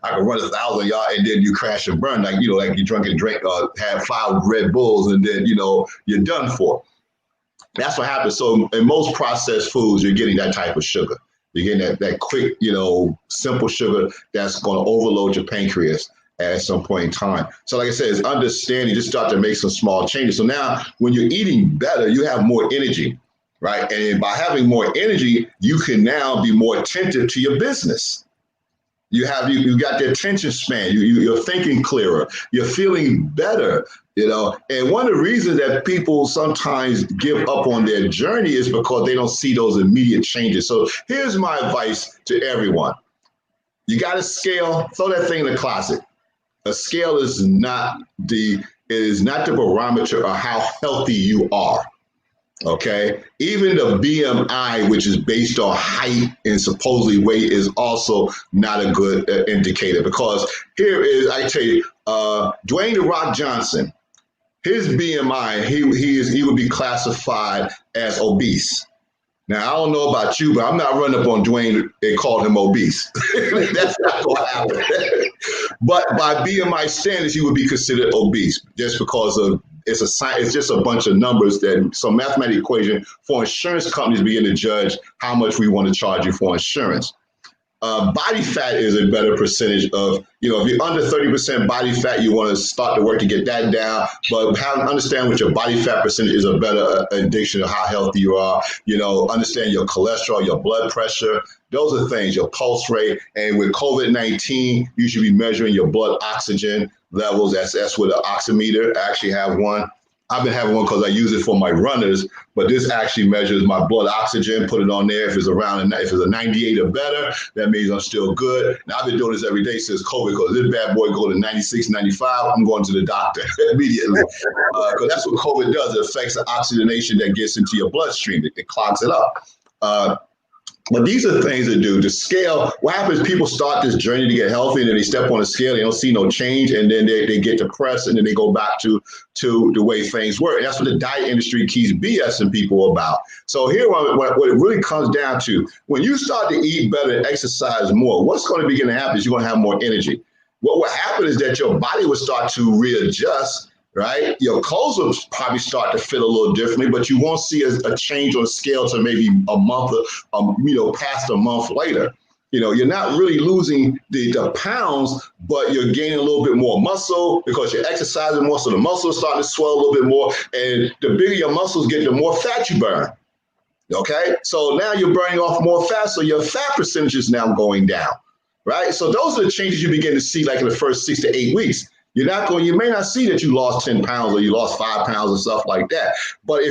I can run 1,000 yards and then you crash and burn. Like you drunk and drink, have 5 Red Bulls and then, you're done for. That's what happens. So in most processed foods, you're getting that type of sugar. You're getting that quick, simple sugar that's going to overload your pancreas at some point in time. So like I said, it's understanding, just start to make some small changes. So now when you're eating better, you have more energy, right? And by having more energy, you can now be more attentive to your business. You got the attention span. You're thinking clearer. You're feeling better. And one of the reasons that people sometimes give up on their journey is because they don't see those immediate changes. So here's my advice to everyone. You got a scale, throw that thing in the closet. A scale is not the barometer of how healthy you are. Okay, even the BMI, which is based on height and supposedly weight, is also not a good indicator, because here is, I tell you, Dwayne "The Rock" Johnson, his BMI, he would be classified as obese. Now, I don't know about you, but I'm not running up on Dwayne and call him obese. That's not going to happen. But by BMI standards, he would be considered obese, just because of it's just a bunch of numbers, that some mathematical equation for insurance companies begin to judge how much we want to charge you for insurance. Body fat is a better percentage of, if you're under 30% body fat, you want to start to work to get that down. But understand what your body fat percentage is a better indication of how healthy you are. Understand your cholesterol, your blood pressure. Those are things, your pulse rate. And with COVID-19, you should be measuring your blood oxygen levels. That's with an oximeter. I actually have one. I've been having one because I use it for my runners, but this actually measures my blood oxygen, put it on there. If it's a 98 or better, that means I'm still good. Now, I've been doing this every day since COVID, because this bad boy go to 96, 95, I'm going to the doctor immediately. Because that's what COVID does. It affects the oxygenation that gets into your bloodstream. It clogs it up. But these are things that do. The scale, what happens is people start this journey to get healthy, and then they step on the scale, they don't see no change, and then they get depressed, and then they go back to the way things work. And that's what the diet industry keeps BSing people about. So here, what it really comes down to, when you start to eat better and exercise more, what's going to begin to happen is you're going to have more energy. What will happen is that your body will start to readjust, right? Your clothes will probably start to fit a little differently, but you won't see a change on scale to maybe a month, past a month later. You're not really losing the pounds, but you're gaining a little bit more muscle because you're exercising more. So the muscles start to swell a little bit more. And the bigger your muscles get, the more fat you burn. Okay. So now you're burning off more fat. So your fat percentage is now going down. Right. So those are the changes you begin to see, like in the first 6 to 8 weeks. You may not see that you lost 10 pounds or you lost 5 pounds and stuff like that. But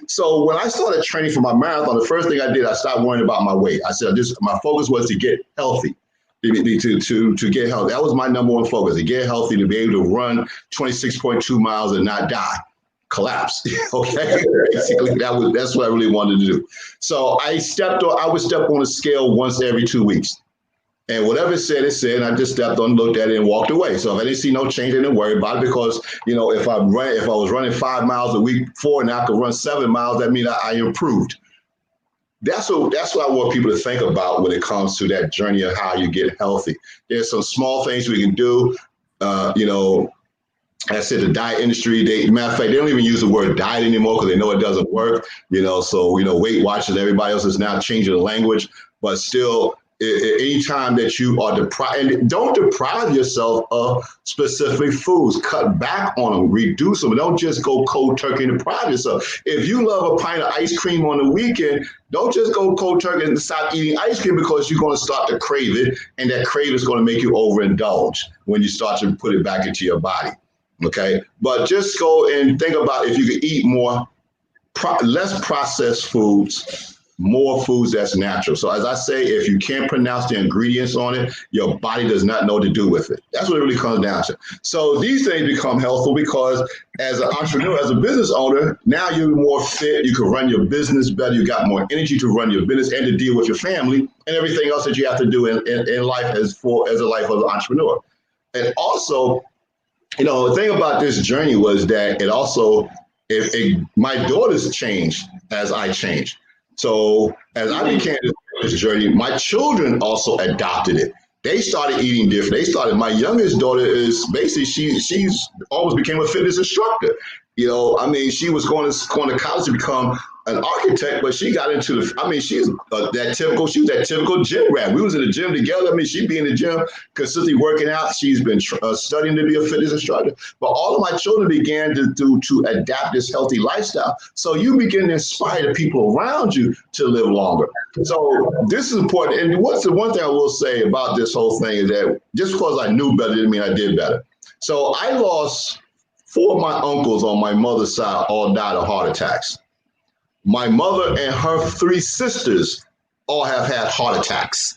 so when I started training for my marathon, the first thing I did, I stopped worrying about my weight. I said, my focus was to get healthy, to get healthy. That was my number one focus, to get healthy, to be able to run 26.2 miles and not die, collapse. Okay. Basically, that's what I really wanted to do. So I would step on a scale once every 2 weeks. And whatever it said, and I just stepped on, looked at it, and walked away. So if I didn't see no change, I didn't worry about it, because, if I was running 5 miles a week before and I could run 7 miles, that means I improved. That's what I want people to think about when it comes to that journey of how you get healthy. There's some small things we can do. I said the diet industry, matter of fact, they don't even use the word diet anymore because they know it doesn't work. So, Weight Watchers, everybody else is now changing the language, but still, anytime that you are deprived, and don't deprive yourself of specific foods, cut back on them, reduce them. Don't just go cold turkey and deprive yourself. If you love a pint of ice cream on the weekend, don't just go cold turkey and stop eating ice cream, because you're going to start to crave it, and that crave is going to make you overindulge when you start to put it back into your body. Okay, but just go and think about if you could eat less processed foods, more foods that's natural. So as I say, if you can't pronounce the ingredients on it, your body does not know what to do with it. That's what it really comes down to. So these things become helpful because as an entrepreneur, as a business owner, now you're more fit. You can run your business better. You got more energy to run your business and to deal with your family and everything else that you have to do in life as a life of an entrepreneur. And also, the thing about this journey was that it also, my daughters changed as I changed. So as I began this journey, my children also adopted it. They started eating different. My youngest daughter is basically, she's almost became a fitness instructor. She was going to college to become an architect, but she got into she's that typical gym rat. We was in the gym together. She'd be in the gym consistently working out. She's been studying to be a fitness instructor. But all of my children began to adapt this healthy lifestyle. So you begin to inspire the people around you to live longer. So this is important. And what's the one thing I will say about this whole thing is that just because I knew better didn't mean I did better. So I lost 4 of my uncles on my mother's side all died of heart attacks. My mother and her 3 sisters all have had heart attacks.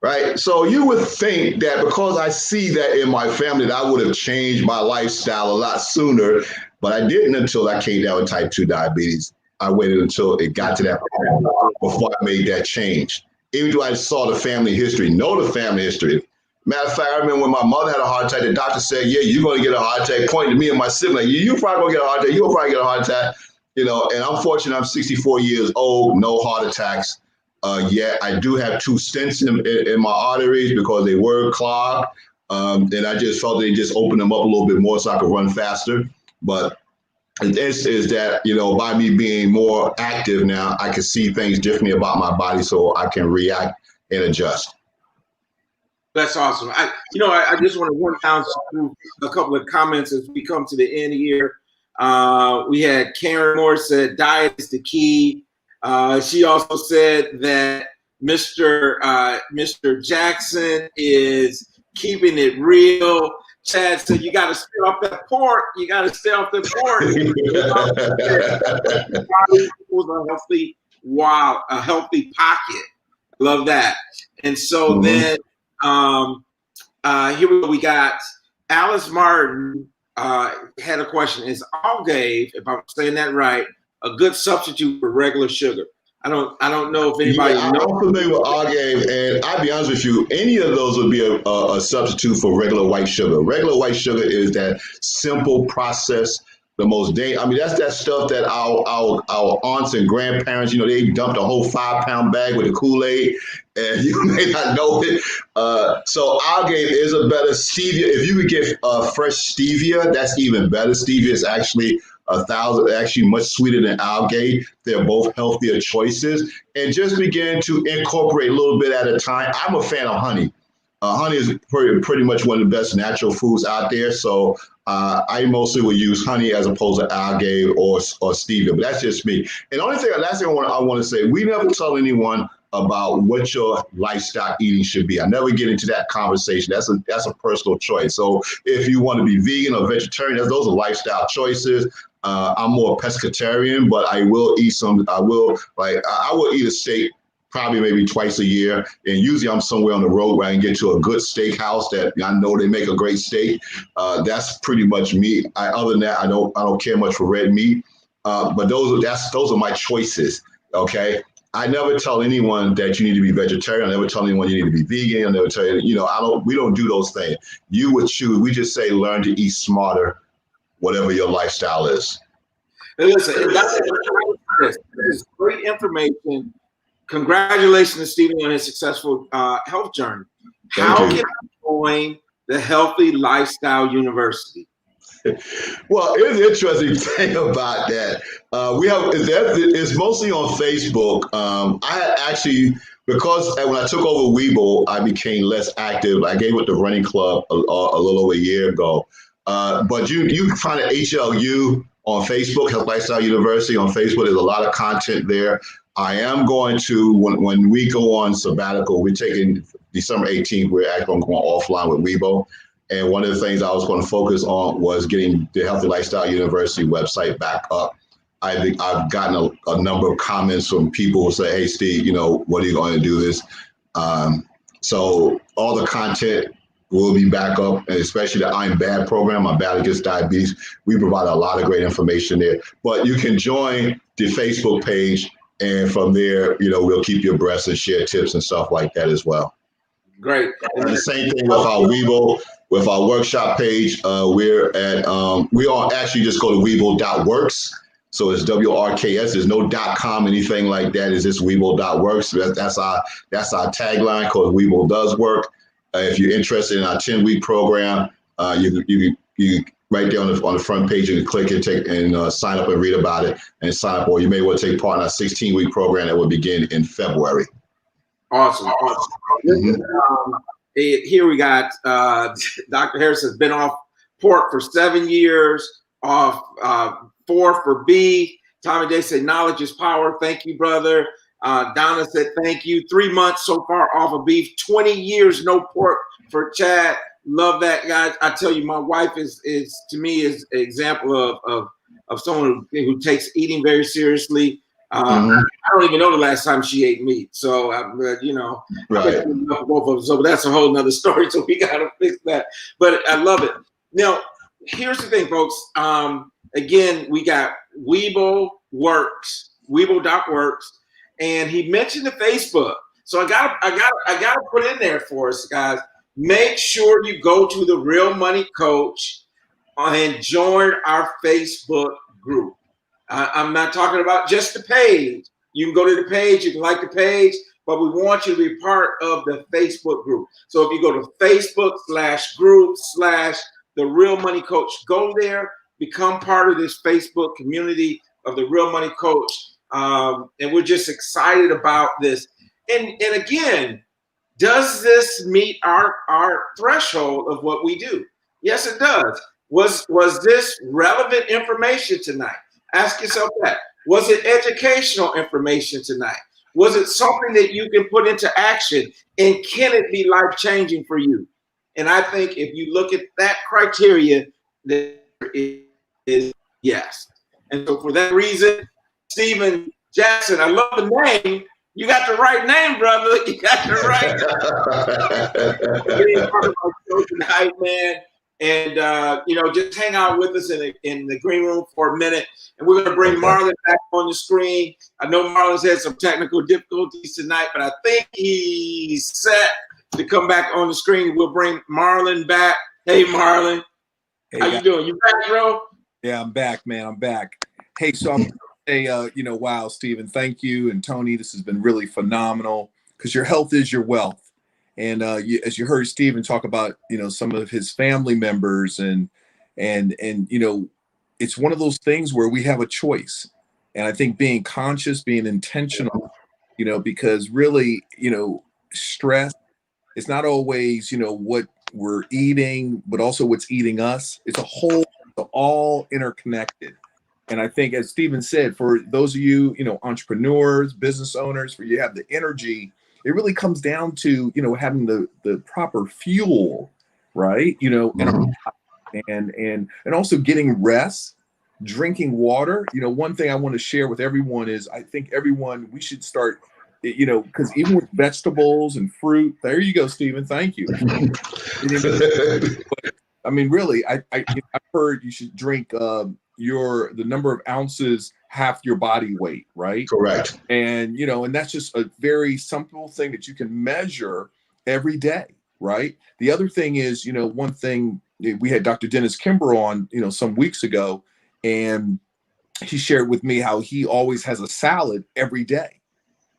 right? So you would think that because I see that in my family, that I would have changed my lifestyle a lot sooner, but I didn't until I came down with type 2 diabetes. I waited until it got to that point before I made that change. Even though I saw the family history, know the family history. Matter of fact, I remember when my mother had a heart attack, the doctor said, yeah, you're going to get a heart attack, pointing to me and my sibling. You probably going to get a heart attack. You'll probably get a heart attack. You know, and I'm fortunate I'm 64 years old, no heart attacks. Yet I do have 2 stents in my arteries because they were clogged. And I just felt they just opened them up a little bit more so I could run faster. But this is that, you know, by me being more active now, I can see things differently about my body so I can react and adjust. That's awesome. I just want to run down through a couple of comments as we come to the end here. We had Karen Moore said diet is the key. She also said that Mr. Jackson is keeping it real. Chad said you got to stay off that pork. You got to stay off the pork. A healthy pocket. Love that. And so then here we got Alice Martin had a question. Is Algave, if I'm saying that right, a good substitute for regular sugar? I don't know if anybody knows. I'm familiar with Algave, and I'll be honest with you, any of those would be a substitute for regular white sugar. Regular white sugar is that simple process, the most dangerous. I mean, that's that stuff that our aunts and grandparents, you know, they dumped a whole 5-pound bag with the Kool-Aid, and you may not know it. So Algave is a better stevia. If you could get fresh stevia, that's even better. Stevia is actually actually much sweeter than Algave. They're both healthier choices. And just begin to incorporate a little bit at a time. I'm a fan of honey. Honey is pretty much one of the best natural foods out there. So I mostly will use honey as opposed to Algave or stevia. But that's just me. And the last thing I want to say, we never tell anyone about what your lifestyle eating should be. I never get into that conversation. That's a personal choice. So if you want to be vegan or vegetarian, those are lifestyle choices. I'm more pescatarian, but I will eat I will eat a steak probably maybe twice a year. And usually I'm somewhere on the road where I can get to a good steakhouse that I know they make a great steak. That's pretty much me. Other than that, I don't care much for red meat. But those are my choices. Okay. I never tell anyone that you need to be vegetarian. I never tell anyone you need to be vegan. I never tell you, we don't do those things. You would choose. We just say learn to eat smarter, whatever your lifestyle is. And listen, this is great information. Congratulations to Stephen on his successful health journey. How can I join the Healthy Lifestyle University? Well, here's the interesting thing about that. It's mostly on Facebook. I had actually, because when I took over Webull, I became less active. I gave it the running club a little over a year ago. But you can find it HLU on Facebook, Health Lifestyle University on Facebook. There's a lot of content there. I am going to, when we go on sabbatical, we're taking December 18th, we're actually going offline with Webull. And one of the things I was going to focus on was getting the Healthy Lifestyle University website back up. I've gotten a number of comments from people who say, hey, Steve, what are you going to do this? So all the content will be back up, and especially the I'm Bad program, I'm Bad Against Diabetes. We provide a lot of great information there. But you can join the Facebook page, and from there, we'll keep you abreast and share tips and stuff like that as well. Great. And the same thing with our Webull. With our workshop page, we all actually just go to webull.works. So it's WRKS. There's no .com, anything like that. It's just webull.works. That's our tagline, because Webull does work. If you're interested in our 10-week program, you right there on the front page, you can click and sign up and read about it and sign up. Or you may want to take part in our 16-week program that will begin in February. Awesome. Mm-hmm. Here we got Dr. Harris has been off pork for 7 years, off 4 for beef. Tommy Day said, knowledge is power. Thank you, brother. Donna said, thank you. 3 months so far off of beef, 20 years no pork for Chad. Love that, guys. I tell you, my wife is to me is an example of someone who takes eating very seriously. I don't even know the last time she ate meat. So, you know, Right. both of them. So that's a whole nother story. So we got to fix that. But I love it. Now, here's the thing, folks. Again, we got Weeble.works, and he mentioned the Facebook. So I gotta put in there for us, guys. Make sure you go to the Real Money Coach and join our Facebook group. I'm not talking about just the page. You can go to the page, you can like the page, but we want you to be part of the Facebook group. So if you go to Facebook/group/The Real Money Coach, go there, become part of this Facebook community of The Real Money Coach. And we're just excited about this. And again, does this meet our threshold of what we do? Yes, it does. Was this relevant information tonight? Ask yourself that. Was it educational information tonight? Was it something that you can put into action? And can it be life-changing for you? And I think if you look at that criteria, there is yes. And so for that reason, Stephen Jackson, I love the name. You got the right name, brother. You got the right being part of our show tonight, man. And you know, just hang out with us in the green room for a minute. And we're gonna bring Marlon back on the screen. I know Marlon's had some technical difficulties tonight, but I think he's set to come back on the screen. We'll bring Marlon back. Hey, Marlon. Hey, how you doing? You back, bro? Yeah, I'm back, man. I'm back. Hey, so I'm you know, wow, Stephen, thank you. And Tony, this has been really phenomenal because your health is your wealth. And as you heard Stephen talk about, you know, some of his family members and you know, it's one of those things where we have a choice. And I think being conscious, being intentional, you know, because really, you know, stress, it's not always, you know, what we're eating, but also what's eating us. It's a whole, all interconnected. And I think, as Stephen said, for those of you, you know, entrepreneurs, business owners, for you have the energy, it really comes down to, you know, having the proper fuel, right? You know, and also getting rest, drinking water. You know, one thing I want to share with everyone is I think we should start, you know, because even with vegetables and fruit, there you go, Stephen. Thank you. I mean, really, I've heard you should drink the number of ounces half your body weight, right? Correct. And, you know, and that's just a very simple thing that you can measure every day, right? The other thing is, you know, one thing, we had Dr. Dennis Kimber on, you know, some weeks ago, and he shared with me how he always has a salad every day,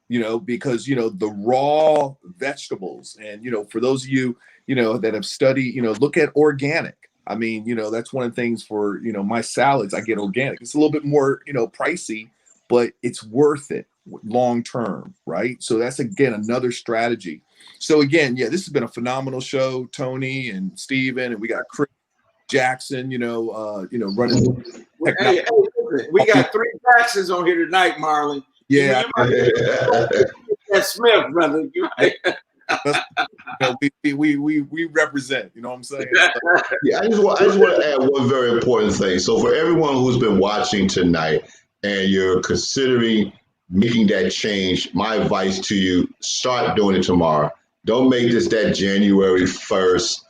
you know, because, you know, the raw vegetables. And, you know, for those of you, you know, that have studied, you know, look at organic. I mean, you know, that's one of the things for, you know, my salads, I get organic. It's a little bit more, you know, pricey, but it's worth it long term, right? So that's, again, another strategy. So again, yeah, this has been a phenomenal show, Tony and Stephen, and we got Chris Jackson, you know, running. Hey, we got 3 Jacksons on here tonight, Marlon. Yeah. That's Smith, brother. We represent, you know what I'm saying? Yeah, I just want to add one very important thing. So for everyone who's been watching tonight and you're considering making that change, my advice to you, start doing it tomorrow. Don't make this that January 1st.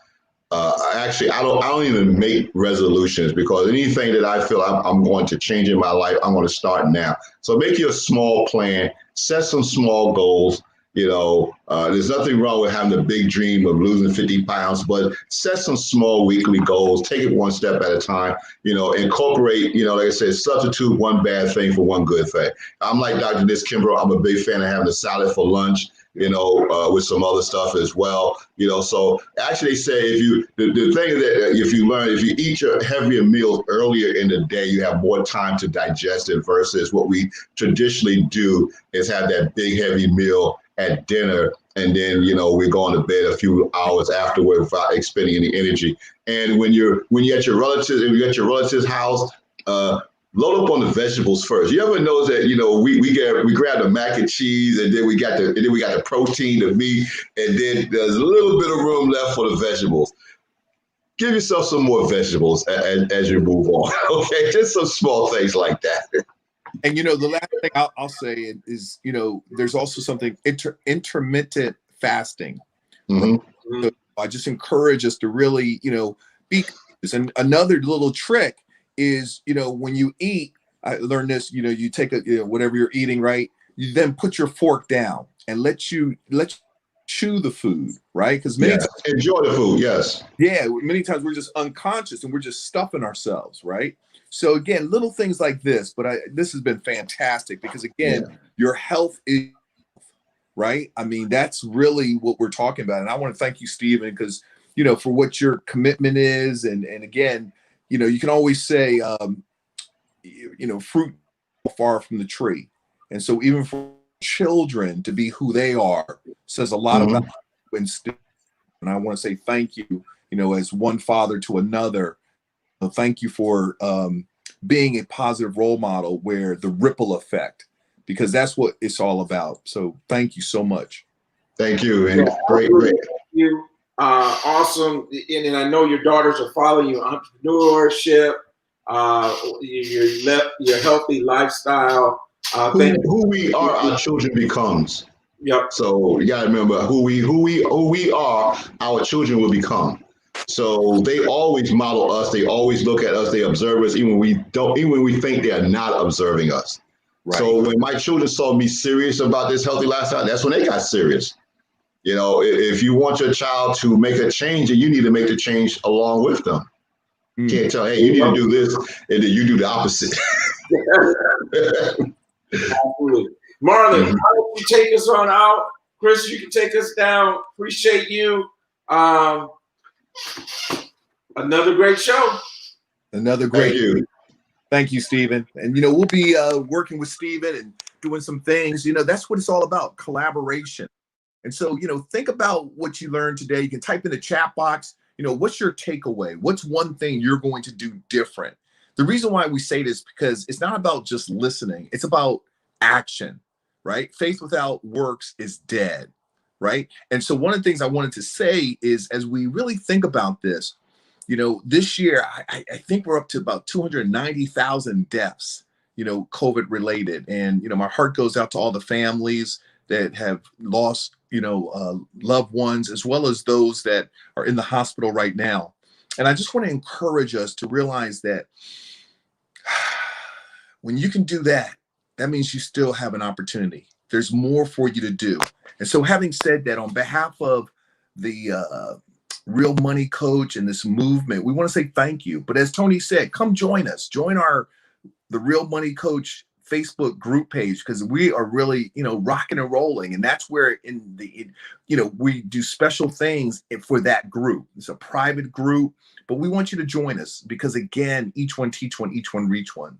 Actually, I don't even make resolutions, because anything that I feel I'm going to change in my life, I'm going to start now. So make your small plan, set some small goals. You know, there's nothing wrong with having a big dream of losing 50 pounds, but set some small weekly goals. Take it one step at a time. You know, incorporate, you know, like I said, substitute one bad thing for one good thing. I'm like Dr. Dennis Kimber. I'm a big fan of having a salad for lunch, you know, with some other stuff as well. You know, so actually they say the thing is that if you eat your heavier meals earlier in the day, you have more time to digest it, versus what we traditionally do is have that big heavy meal at dinner, and then, you know, we're going to bed a few hours afterward without expending any energy. And when you're at your relative's house, load up on the vegetables first. You ever notice that, you know, we grab the mac and cheese, and then we got the protein, the meat, and then there's a little bit of room left for the vegetables. Give yourself some more vegetables as you move on. Okay, just some small things like that. And the last thing I'll say is, there's also something intermittent fasting. Mhm. So I just encourage us to really, be. And another little trick is, when you eat, I learned this. You take whatever you're eating, right? You then put your fork down and let you chew the food, right? Because many Yes. Enjoy the food. Yes. many times we're just unconscious and we're just stuffing ourselves, right? So again, little things like this, but this has been fantastic because again, your health is right. I mean, that's really what we're talking about. And I want to thank you, Stephen, because, for what your commitment is. And again, you can always say, fruit far from the tree. And so even for children to be who they are says a lot about when. And I want to say thank you, as one father to another. Thank you for being a positive role model where the ripple effect, because that's what it's all about. So thank you so much. Thank you. And Yeah, great. thank you. Awesome. And I know your daughters are following you, entrepreneurship, your healthy lifestyle. Who we are, our children becomes. Yep. So you gotta remember who we are, our children will become. So they always model us, they always look at us, they observe us, even when we think they are not observing us. Right. So when my children saw me serious about this healthy lifestyle, that's when they got serious. If you want your child to make a change, you need to make the change along with them. Can't tell, hey, you need to do this, and then you do the opposite. Absolutely. Marlon, how about you take us on out? Chris, you can take us down. Appreciate you. Another great show. Another great. Thank you. Thank you, Stephen. And, we'll be working with Stephen and doing some things. That's what it's all about, collaboration. And so, think about what you learned today. You can type in the chat box, what's your takeaway? What's one thing you're going to do different? The reason why we say this, because it's not about just listening. It's about action, right? Faith without works is dead, right? And so one of the things I wanted to say is, as we really think about this, this year, I think we're up to about 290,000 deaths, COVID related. And, my heart goes out to all the families that have lost, loved ones, as well as those that are in the hospital right now. And I just want to encourage us to realize that when you can do that, that means you still have an opportunity. There's more for you to do. And so having said that, on behalf of the Real Money Coach and this movement, we want to say thank you. But as Tony said, come join us. Join the Real Money Coach Facebook group page, because we are really, rocking and rolling. And that's where we do special things for that group. It's a private group, but we want you to join us because, again, each one teach one, each one reach one.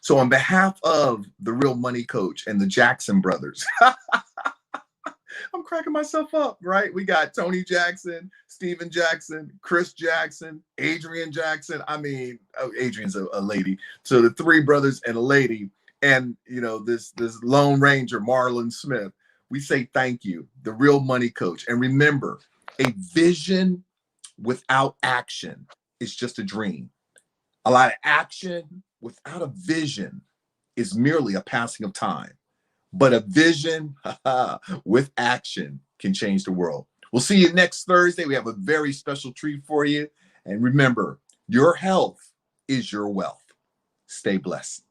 So on behalf of the Real Money Coach and the Jackson brothers, I'm cracking myself up, right? We got Tony Jackson, Stephen Jackson, Chris Jackson, Adrian Jackson. I mean, Adrian's a lady. So the three brothers and a lady, and this Lone Ranger, Marlon Smith. We say thank you, the Real Money Coach. And remember, a vision without action is just a dream. A lot of action without a vision is merely a passing of time. But a vision with action can change the world. We'll see you next Thursday. We have a very special treat for you. And remember, your health is your wealth. Stay blessed.